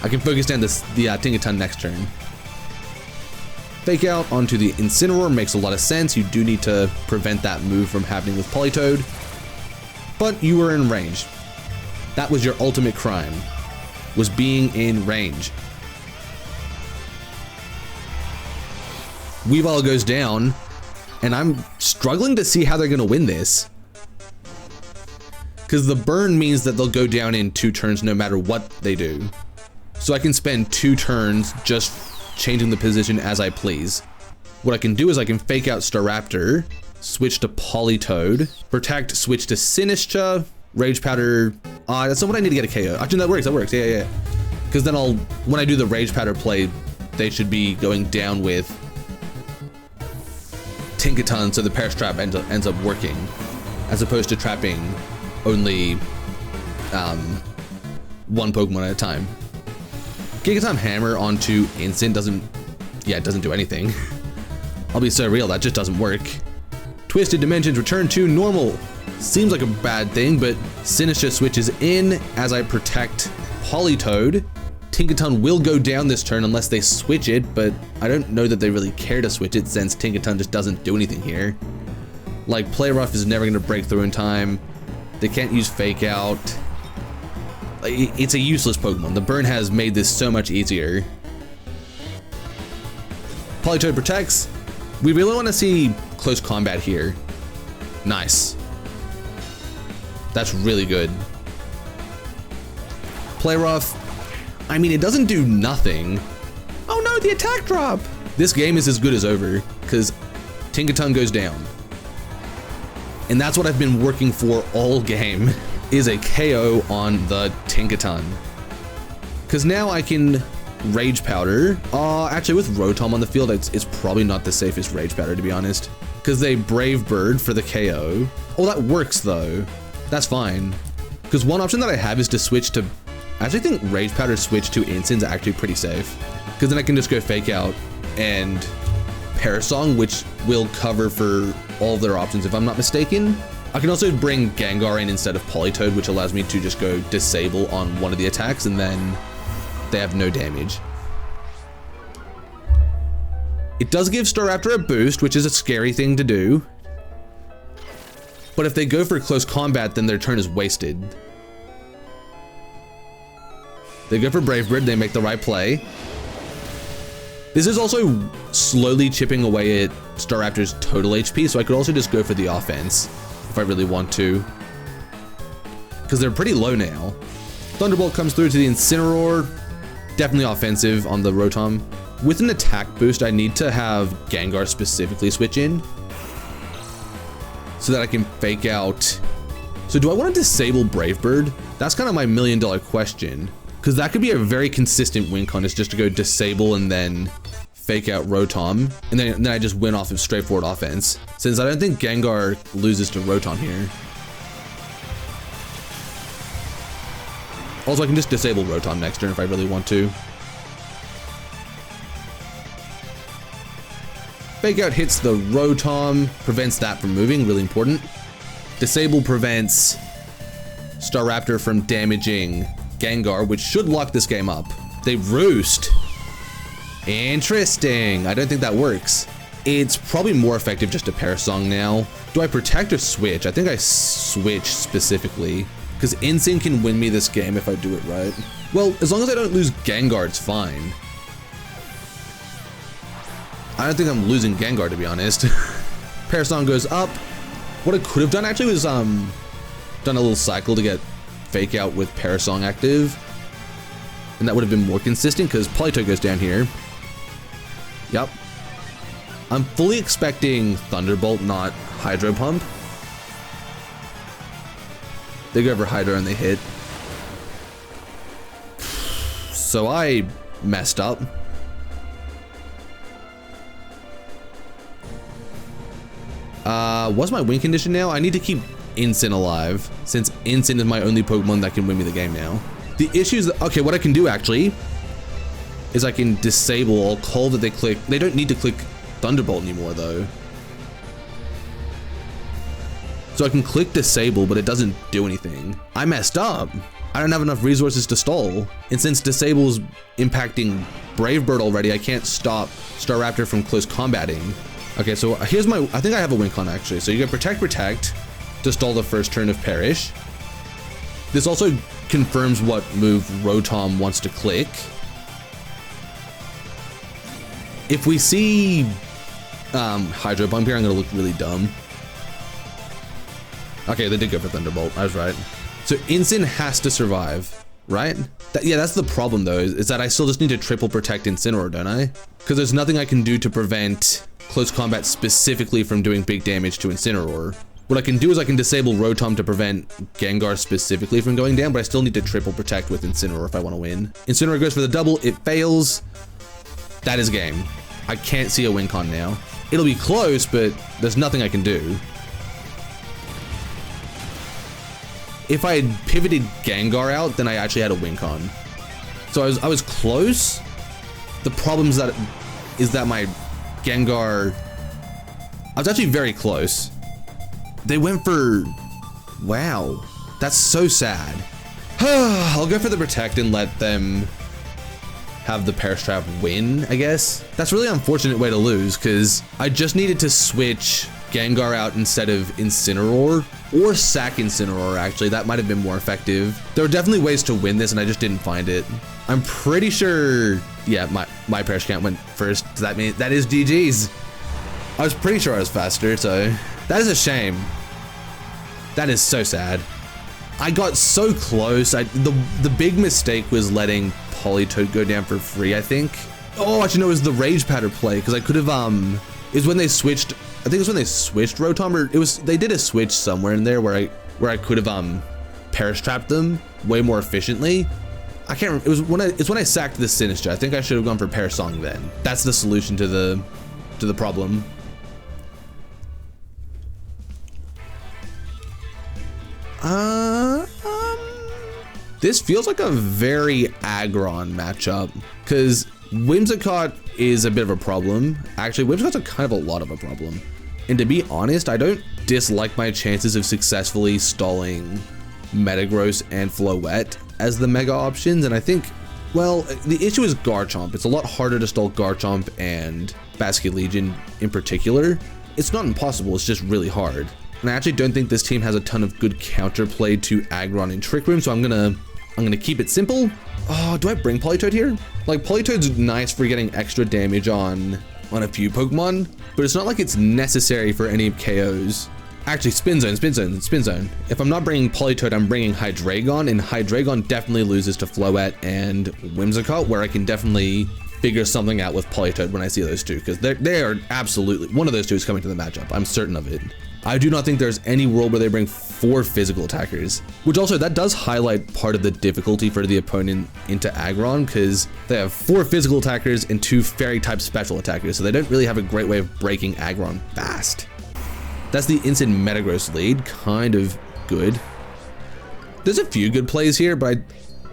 I can focus down the Tinkaton next turn. Fake Out onto the Incineroar makes a lot of sense. You do need to prevent that move from happening with Politoed, but you were in range. That was your ultimate crime, was being in range. Weavile goes down, and I'm struggling to see how they're going to win this. Because the burn means that they'll go down in 2 turns no matter what they do. So I can spend 2 turns just changing the position as I please. What I can do is I can Fake Out Staraptor, switch to Politoed, Protect, switch to Sinistcha, Rage Powder. That's not what I need to get a KO. Actually, that works, yeah. Because then when I do the Rage Powder play, they should be going down with Tinkaton, so the Perish Trap ends up working, as opposed to trapping only one Pokemon at a time. Gigaton Hammer onto Instant doesn't do anything. I'll be so real, that just doesn't work. Twisted Dimensions return to normal. Seems like a bad thing, but Sinistcha switches in as I protect Politoed. Tinkaton will go down this turn unless they switch it, but I don't know that they really care to switch it since Tinkaton just doesn't do anything here. Like, Play Rough is never going to break through in time. They can't use Fake Out. It's a useless Pokemon. The burn has made this so much easier. Politoed protects. We really want to see close combat here. Nice. That's really good. Play Rough. I mean, it doesn't do nothing. Oh no, the attack drop! This game is as good as over, because Tinkaton goes down. And that's what I've been working for all game, is a KO on the Tinkaton. Because now I can Rage Powder. Actually with Rotom on the field, it's probably not the safest Rage Powder, to be honest. Because they Brave Bird for the KO. Oh, that works though. That's fine. Because one option that I have is to switch to, I actually think Rage Powder switch to Incense is actually pretty safe. Because then I can just go Fake Out and Parasong, which will cover for all of their options if I'm not mistaken. I can also bring Gengar in instead of Politoed, which allows me to just go Disable on one of the attacks and then they have no damage. It does give Staraptor a boost, which is a scary thing to do. But if they go for close combat, then their turn is wasted. They go for Brave Bird, they make the right play. This is also slowly chipping away at Staraptor's total HP, so I could also just go for the offense if I really want to. Because they're pretty low now. Thunderbolt comes through to the Incineroar. Definitely offensive on the Rotom. With an attack boost, I need to have Gengar specifically switch in so that I can Fake Out. So do I want to disable Brave Bird? That's kind of my million-dollar question, because that could be a very consistent win con, is just to go disable and then Fake Out Rotom, and then I just win off of straightforward offense, since I don't think Gengar loses to Rotom here. Also, I can just disable Rotom next turn if I really want to. Fake Out hits the Rotom, prevents that from moving, really important. Disable prevents Staraptor from damaging Gengar, which should lock this game up. They Roost. Interesting. I don't think that works. It's probably more effective just to Parasong now. Do I protect or switch? I think I switch specifically, because Insync can win me this game if I do it right. Well, as long as I don't lose Gengar, it's fine. I don't think I'm losing Gengar, to be honest. Parasong goes up. What I could have done actually was done a little cycle to get Fake Out with Parasong active. And that would have been more consistent because Politoed goes down here. Yep. I'm fully expecting Thunderbolt, not Hydro Pump. They go over Hydro and they hit. So I messed up. What's my win condition now? I need to keep Incin alive, since Incin is my only Pokemon that can win me the game now. The issue is that, okay, what I can do actually is I can disable all call that they click. They don't need to click Thunderbolt anymore though. So I can click disable, but it doesn't do anything. I messed up. I don't have enough resources to stall. And since disable's impacting Brave Bird already, I can't stop Staraptor from close combating. Okay, so here's my, I think I have a win con actually. So you get Protect to stall the first turn of Perish. This also confirms what move Rotom wants to click. If we see Hydro Pump here, I'm gonna look really dumb. Okay, they did go for Thunderbolt, I was right. So Incin has to survive, right? Yeah, that's the problem though, is that I still just need to triple protect Incineroar, don't I? Because there's nothing I can do to prevent close combat specifically from doing big damage to Incineroar. What I can do is I can disable Rotom to prevent Gengar specifically from going down, but I still need to triple protect with Incineroar if I want to win. Incineroar goes for the double, it fails. That is game. I can't see a win con now. It'll be close, but there's nothing I can do. If I had pivoted Gengar out, then I actually had a win con. So I was close. The problem is that my Gengar, I was actually very close. They went for, wow, that's so sad. I'll go for the protect and let them have the Perish Trap win, I guess. That's a really unfortunate way to lose because I just needed to switch Gengar out instead of Incineroar, or sack Incineroar actually. That might have been more effective. There are definitely ways to win this and I just didn't find it. I'm pretty sure, yeah, my Perish Count went first. Does that mean that is GG's? I was pretty sure I was faster, so that is a shame. That is so sad. I got so close. The big mistake was letting Politoed go down for free, I think. Oh, actually no, it was the Rage Powder play, because I could have, it was when they switched, I think it was when they switched Rotom, or it was, they did a switch somewhere in there where I could have, Perish Trapped them way more efficiently. I can't remember. It's when I sacked the Sinistra. I think I should have gone for Pear Song then. That's the solution to the problem. This feels like a very Aggron matchup because Whimsicott is a bit of a problem. Actually, Whimsicott's a kind of a lot of a problem. And to be honest, I don't dislike my chances of successfully stalling Metagross and Floette as the mega options. And I think, well, the issue is Garchomp. It's a lot harder to stall Garchomp and Basculegion in particular. It's not impossible, it's just really hard. And I actually don't think this team has a ton of good counterplay to Aggron and Trick Room, so I'm gonna keep it simple. Oh, do I bring Politoed here? Like, Politoed's nice for getting extra damage on a few Pokemon, but it's not like it's necessary for any KOs. Actually, Spin Zone. If I'm not bringing Politoed, I'm bringing Hydreigon, and Hydreigon definitely loses to Floette and Whimsicott, where I can definitely figure something out with Politoed when I see those two, because they are absolutely, one of those two is coming to the matchup. I'm certain of it. I do not think there's any world where they bring 4 physical attackers, which also that does highlight part of the difficulty for the opponent into Aggron, because they have 4 physical attackers and 2 fairy type special attackers, so they don't really have a great way of breaking Aggron fast. That's the instant Metagross lead, kind of good. There's a few good plays here, but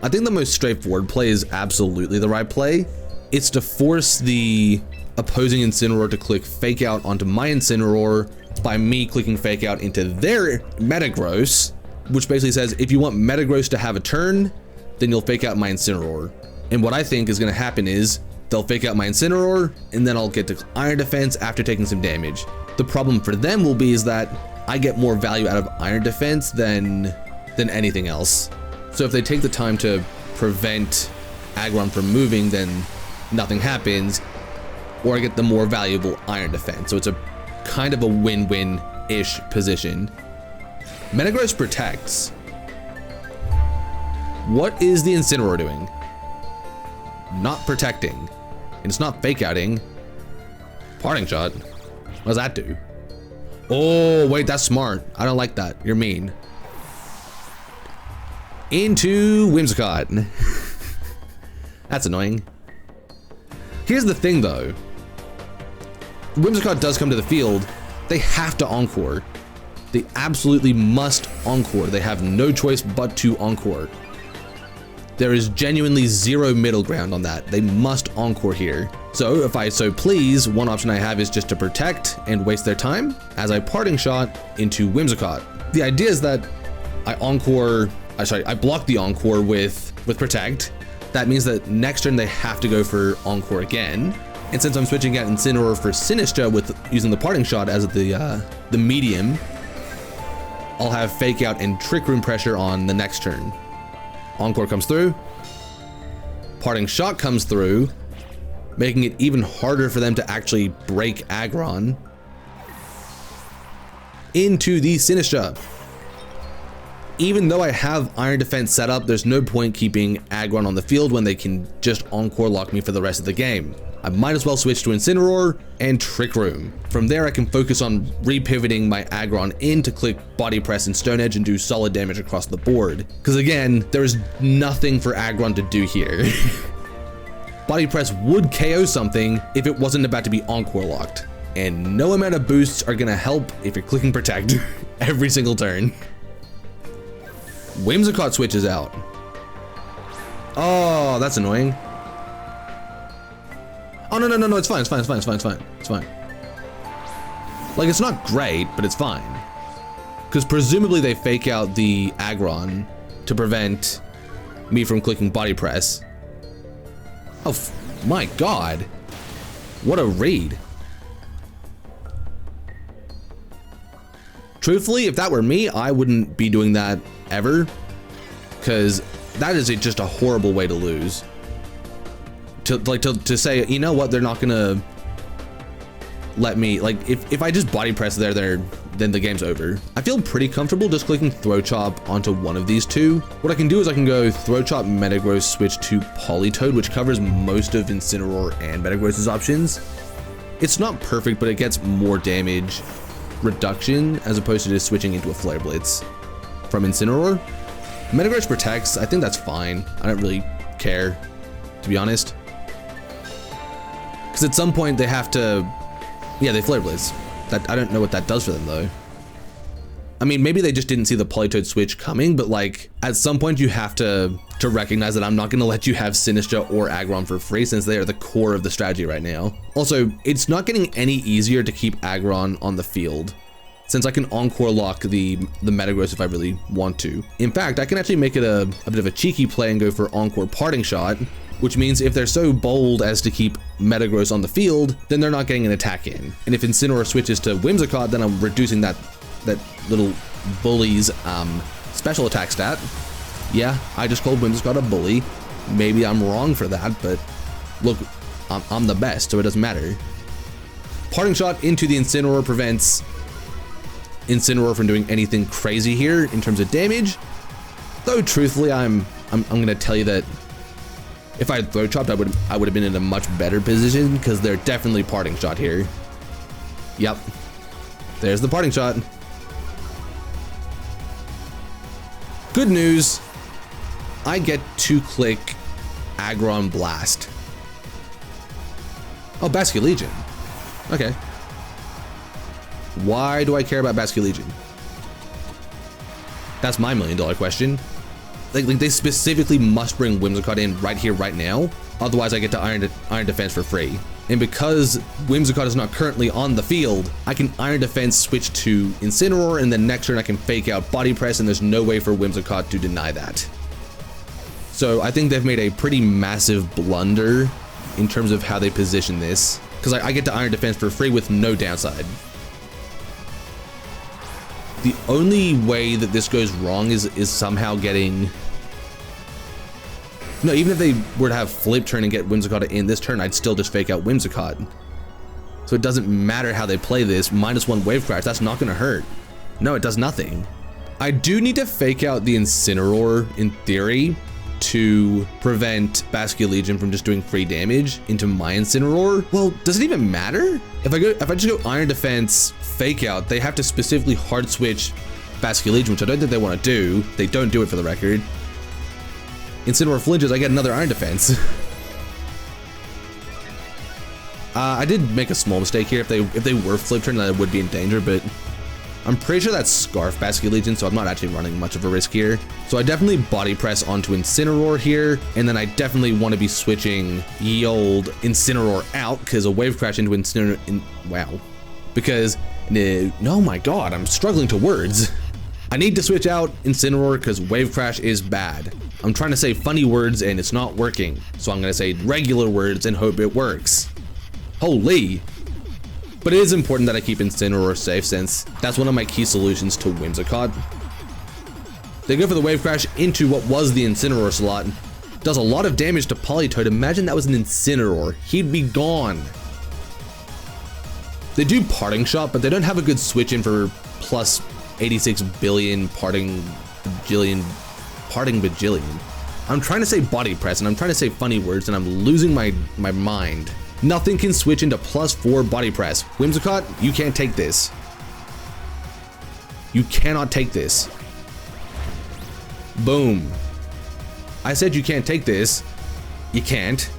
I think the most straightforward play is absolutely the right play. It's to force the opposing Incineroar to click Fake Out onto my Incineroar by me clicking Fake Out into their Metagross, which basically says if you want Metagross to have a turn, then you'll Fake Out my Incineroar. And what I think is going to happen is they'll Fake Out my Incineroar, and then I'll get to Iron Defense after taking some damage. The problem for them will be is that I get more value out of Iron Defense than anything else. So if they take the time to prevent Aggron from moving, then nothing happens, or I get the more valuable Iron Defense. So it's a kind of a win-win-ish position. Metagross protects. What is the Incineroar doing? Not protecting. And it's not Fake Outing. Parting Shot. What does that do? Oh, wait, that's smart. I don't like that. You're mean. Into Whimsicott. That's annoying. Here's the thing, though. Whimsicott does come to the field, they have to Encore. They absolutely must Encore. They have no choice but to Encore. There is genuinely zero middle ground on that. They must Encore here. So if I so please, one option I have is just to protect and waste their time as I Parting Shot into Whimsicott. The idea is that I block the Encore with Protect. That means that next turn they have to go for Encore again. And since I'm switching out Incineroar for Sinistra with using the Parting Shot as the medium, I'll have Fake Out and Trick Room pressure on the next turn. Encore comes through, Parting Shot comes through, making it even harder for them to actually break Aggron. Into the Sinistra. Even though I have Iron Defense set up, there's no point keeping Aggron on the field when they can just Encore lock me for the rest of the game. I might as well switch to Incineroar and Trick Room. From there, I can focus on repivoting my Aggron in to click Body Press and Stone Edge and do solid damage across the board. Because again, there's nothing for Aggron to do here. Body Press would KO something if it wasn't about to be Encore locked. And no amount of boosts are gonna help if you're clicking Protect every single turn. Whimsicott switches out. Oh, that's annoying. Oh, no, it's fine. It's fine. Like, it's not great, but it's fine. Because presumably they Fake Out the Aggron to prevent me from clicking Body Press. Oh, my God. What a read. Truthfully, if that were me, I wouldn't be doing that ever. Because that is just a horrible way to lose. To say, you know what, they're not gonna let me, like, if I just Body Press there, then the game's over. I feel pretty comfortable just clicking Throat Chop onto one of these two. What I can do is I can go Throat Chop, Metagross, switch to Politoed, which covers most of Incineroar and Metagross's options. It's not perfect, but it gets more damage reduction as opposed to just switching into a Flare Blitz from Incineroar. Metagross protects, I think that's fine. I don't really care, to be honest. Because at some point they have to, yeah, they Flare Blitz. That, I don't know what that does for them though. I mean, maybe they just didn't see the Politoed switch coming, but like at some point you have to recognize that I'm not gonna let you have Sinistra or Aggron for free since they are the core of the strategy right now. Also, it's not getting any easier to keep Aggron on the field since I can Encore lock the Metagross if I really want to. In fact, I can actually make it a bit of a cheeky play and go for Encore Parting Shot, which means if they're so bold as to keep Metagross on the field, then they're not getting an attack in. And if Incineroar switches to Whimsicott, then I'm reducing that little bully's special attack stat. Yeah, I just called Whimsicott a bully. Maybe I'm wrong for that, but look, I'm the best, so it doesn't matter. Parting Shot into the Incineroar prevents Incineroar from doing anything crazy here in terms of damage. Though truthfully, I'm gonna tell you that if I had Throat Chopped, I would have been in a much better position because they're definitely Parting Shot here. Yep, there's the Parting Shot. Good news, I get to click Aggron Blast. Oh, Basculegion. Okay. Why do I care about Basculegion? That's my $1 million question. Like they specifically must bring Whimsicott in right here, right now. Otherwise, I get to Iron Defense for free. And because Whimsicott is not currently on the field, I can Iron Defense switch to Incineroar, and then next turn I can fake out Body Press, and there's no way for Whimsicott to deny that. So I think they've made a pretty massive blunder in terms of how they position this, because I get to Iron Defense for free with no downside. The only way that this goes wrong is somehow getting... No, even if they were to have Flip Turn and get Whimsicott in this turn, I'd still just fake out Whimsicott. So it doesn't matter how they play this, -1 Wave Crash, that's not gonna hurt. No, it does nothing. I do need to fake out the Incineroar, in theory, to prevent Basculegion from just doing free damage into my Incineroar. Well, does it even matter? If I just go Iron Defense, fake out, they have to specifically hard switch Basculegion, which I don't think they want to do. They don't do it for the record. Incineroar flinches, I get another Iron Defense. I did make a small mistake here. If they were Flip Turn, then I would be in danger, but I'm pretty sure that's Scarf Basculegion, so I'm not actually running much of a risk here. So I definitely Body Press onto Incineroar here, and then I definitely want to be switching ye old Incineroar out, because a Wave Crash into Incineroar, wow. Because, oh my god, I'm struggling to words. I need to switch out Incineroar because Wave Crash is bad. I'm trying to say funny words and it's not working, so I'm gonna say regular words and hope it works. Holy. But it is important that I keep Incineroar safe since that's one of my key solutions to Whimsicott. They go for the Wave Crash into what was the Incineroar slot. Does a lot of damage to Politoed. Imagine that was an Incineroar. He'd be gone. They do Parting Shot, but they don't have a good switch in for plus 86 billion Parting Bajillion. I'm trying to say Body Press and I'm trying to say funny words and I'm losing my mind. Nothing can switch into +4 Body Press. Whimsicott, you can't take this. You cannot take this. Boom. I said you can't take this. You can't.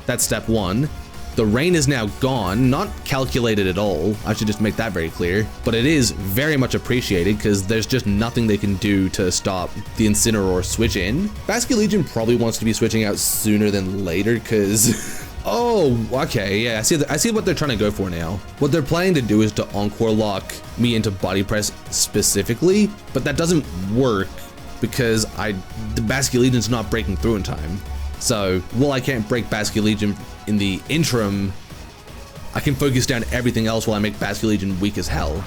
That's step 1. The rain is now gone, not calculated at all. I should just make that very clear. But it is very much appreciated because there's just nothing they can do to stop the Incineroar switch in. Basculegion probably wants to be switching out sooner than later because... Oh, okay, yeah, I see what they're trying to go for now. What they're planning to do is to Encore lock me into Body Press specifically, but that doesn't work because the Basculegion's not breaking through in time. So, while I can't break Basculegion in the interim, I can focus down everything else while I make Basculegion weak as hell.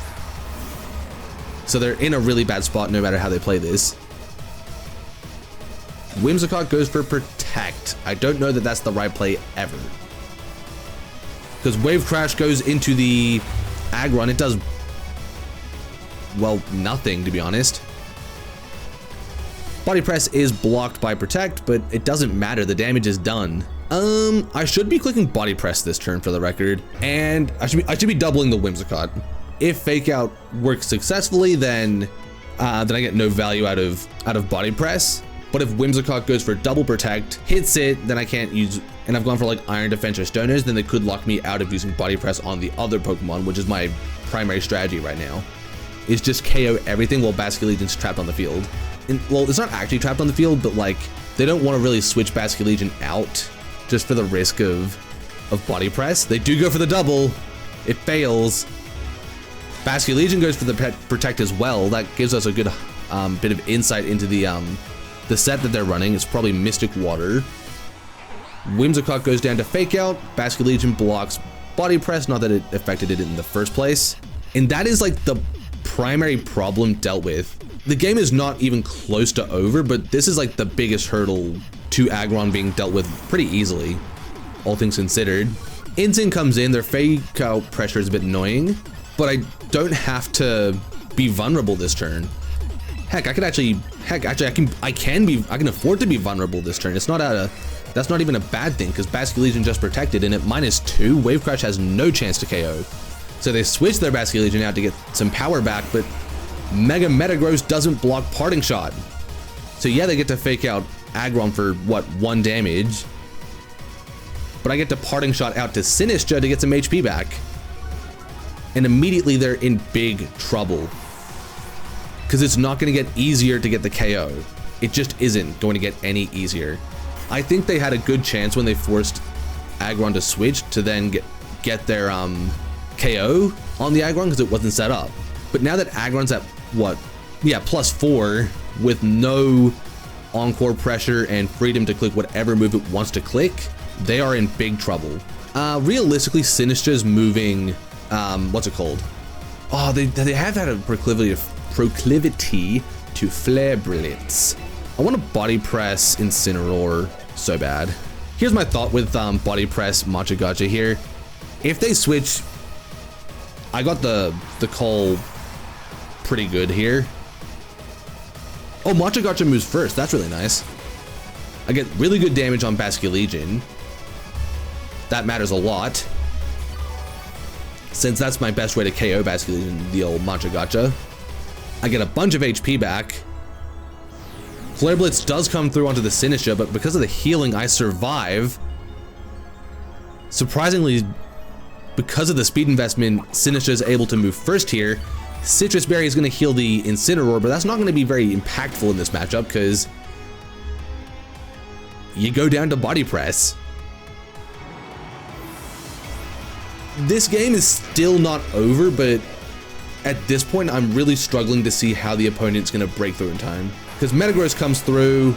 So they're in a really bad spot no matter how they play this. Whimsicott goes for Protect. I don't know that that's the right play ever. Because Wave Crash goes into the Aggron. It does, well, nothing to be honest. Body Press is blocked by Protect, but it doesn't matter. The damage is done. I should be clicking Body Press this turn for the record, and I should be doubling the Whimsicott. If Fake Out works successfully, then I get no value out of Body Press. But if Whimsicott goes for double protect, hits it, then I can't use, and I've gone for like Iron Defense or Stone Edge, then they could lock me out of using Body Press on the other Pokemon, which is my primary strategy right now. Is just KO everything while Basculegion's trapped on the field. And, well, it's not actually trapped on the field, but like, they don't want to really switch Basculegion out just for the risk of Body Press. They do go for the double. It fails. Basculegion goes for the protect as well. That gives us a good bit of insight into the set that they're running. It's probably Mystic Water. Whimsicott goes down to Fake Out. Basculegion blocks Body Press, not that it affected it in the first place. And that is like the primary problem dealt with. The game is not even close to over, but this is like the biggest hurdle to Aggron being dealt with pretty easily, all things considered. Instinct comes in, their Fake Out pressure is a bit annoying, but I don't have to be vulnerable this turn. Heck, I can afford to be vulnerable this turn. It's not that's not even a bad thing, because Basculegion just protected, and at -2, Wave Crash has no chance to KO. So they switch their Basculegion out to get some power back, but Mega Metagross doesn't block Parting Shot. So yeah, they get to Fake Out Aggron for, what, 1 damage. But I get to Parting Shot out to Sinistcha to get some HP back. And immediately they're in big trouble. Because it's not going to get easier to get the KO. It just isn't going to get any easier. I think they had a good chance when they forced Aggron to switch to then get their KO on the Aggron because it wasn't set up. But now that Aggron's at, what, yeah, +4 with no Encore pressure and freedom to click whatever move it wants to click, they are in big trouble. Realistically, Sinistcha is moving, what's it called? Oh, they have had a proclivity to Flare Brilliance. I want to Body Press Incineroar so bad. Here's my thought with Body Press Machagacha here. If they switch, I got the call pretty good here. Oh, Machagacha moves first. That's really nice. I get really good damage on Basculegion. That matters a lot, since that's my best way to KO Basculegion, the old Machagacha. I get a bunch of HP back. Flare Blitz does come through onto the Sinistcha, but because of the healing, I survive. Surprisingly, because of the speed investment, Sinistcha is able to move first here. Citrus Berry is going to heal the Incineroar, but that's not going to be very impactful in this matchup because you go down to Body Press. This game is still not over, but at this point, I'm really struggling to see how the opponent's going to break through in time. Because Metagross comes through.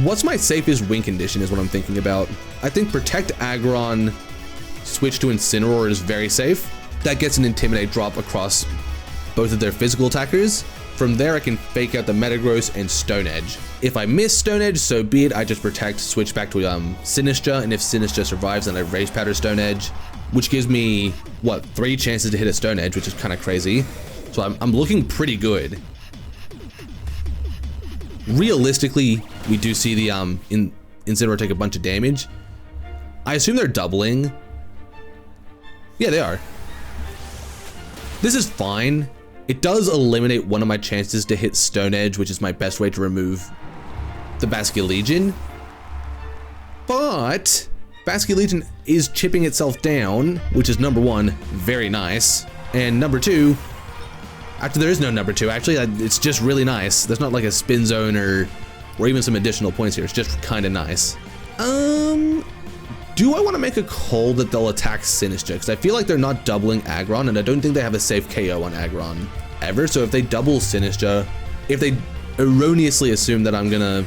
What's my safest win condition is what I'm thinking about. I think Protect Aggron, switch to Incineroar is very safe. That gets an Intimidate drop across both of their physical attackers. From there, I can Fake Out the Metagross and Stone Edge. If I miss Stone Edge, so be it. I just Protect, switch back to Sinistcha, and if Sinistcha survives, then I Rage Powder Stone Edge, which gives me, what, 3 chances to hit a Stone Edge, which is kind of crazy. So I'm looking pretty good. Realistically, we do see the Incineroar take a bunch of damage. I assume they're doubling. Yeah, they are. This is fine. It does eliminate one of my chances to hit Stone Edge, which is my best way to remove the Basculegion. But Basculegion is chipping itself down, which is number 1, very nice. And number 2, actually there is no number 2, actually, it's just really nice. There's not like a spin zone or even some additional points here, it's just kind of nice. Do I want to make a call that they'll attack Sinistcha? Because I feel like they're not doubling Aggron, and I don't think they have a safe KO on Aggron ever. So if they double Sinistcha, if they erroneously assume that I'm gonna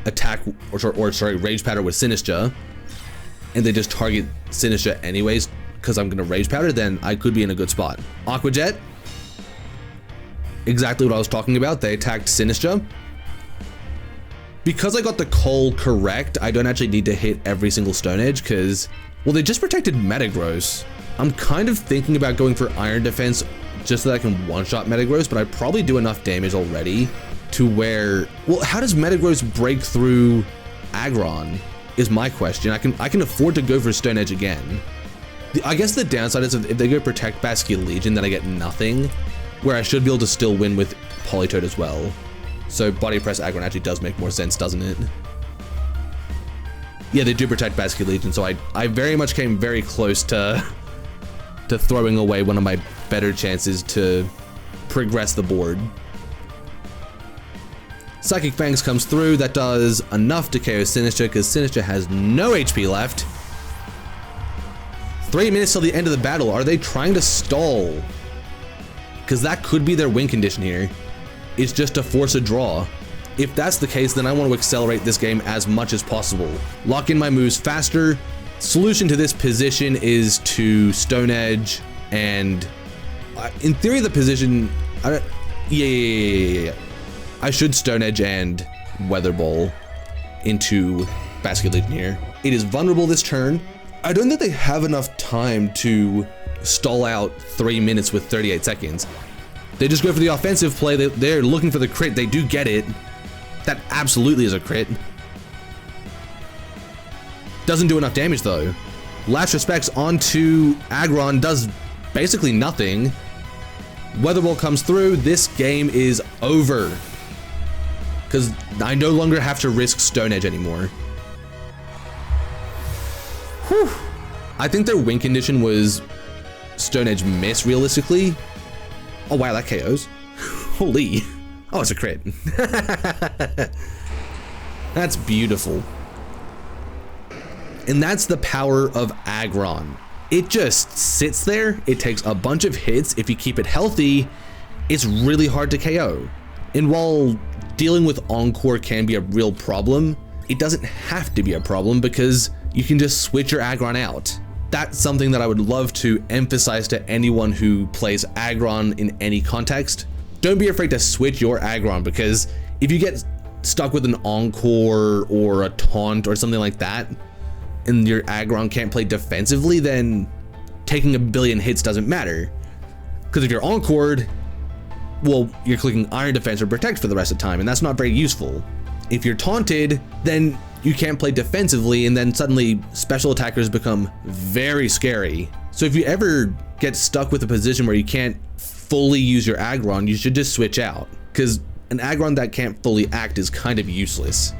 attack or sorry, Rage Powder with Sinistcha, and they just target Sinistcha anyways because I'm gonna Rage Powder, then I could be in a good spot. Aqua Jet, exactly what I was talking about. They attacked Sinistcha. Because I got the call correct, I don't actually need to hit every single Stone Edge because, well, they just protected Metagross. I'm kind of thinking about going for Iron Defense just so that I can one-shot Metagross, but I probably do enough damage already to where, well, how does Metagross break through Aggron is my question. I can afford to go for Stone Edge again. I guess the downside is if they go Protect Basculegion, then I get nothing, where I should be able to still win with Politoed as well. So body press Aggron actually does make more sense, doesn't it? Yeah, they do protect Basket Legion, so I very much came very close to throwing away one of my better chances to progress the board. Psychic Fangs comes through. That does enough to KO Sinistcha because Sinistcha has no HP left. 3 minutes till the end of the battle. Are they trying to stall? Because that could be their win condition here. It's just to force a draw. If that's the case, then I want to accelerate this game as much as possible. Lock in my moves faster. Solution to this position is to Stone Edge, and in theory the position, yeah. I should Stone Edge and Weather Ball into Basket Legion here. It is vulnerable this turn. I don't think they have enough time to stall out 3 minutes with 38 seconds. They just go for the offensive play. They're looking for the crit. They do get it. That absolutely is a crit. Doesn't do enough damage though. Last Respects onto Aggron does basically nothing. Weather Ball comes through. This game is over. Because I no longer have to risk Stone Edge anymore. Whew. I think their win condition was Stone Edge miss, realistically. Oh wow, that KOs. Holy. Oh, it's a crit. That's beautiful. And that's the power of Aggron. It just sits there. It takes a bunch of hits. If you keep it healthy, it's really hard to KO. And while dealing with Encore can be a real problem, it doesn't have to be a problem because you can just switch your Aggron out. That's something that I would love to emphasize to anyone who plays Aggron in any context. Don't be afraid to switch your Aggron, because if you get stuck with an Encore or a Taunt or something like that, and your Aggron can't play defensively, then taking a billion hits doesn't matter. Because if you're Encored, well, you're clicking Iron Defense or Protect for the rest of the time, and that's not very useful. If you're taunted, then you can't play defensively, and then suddenly special attackers become very scary. So if you ever get stuck with a position where you can't fully use your Aggron, you should just switch out, because an Aggron that can't fully act is kind of useless.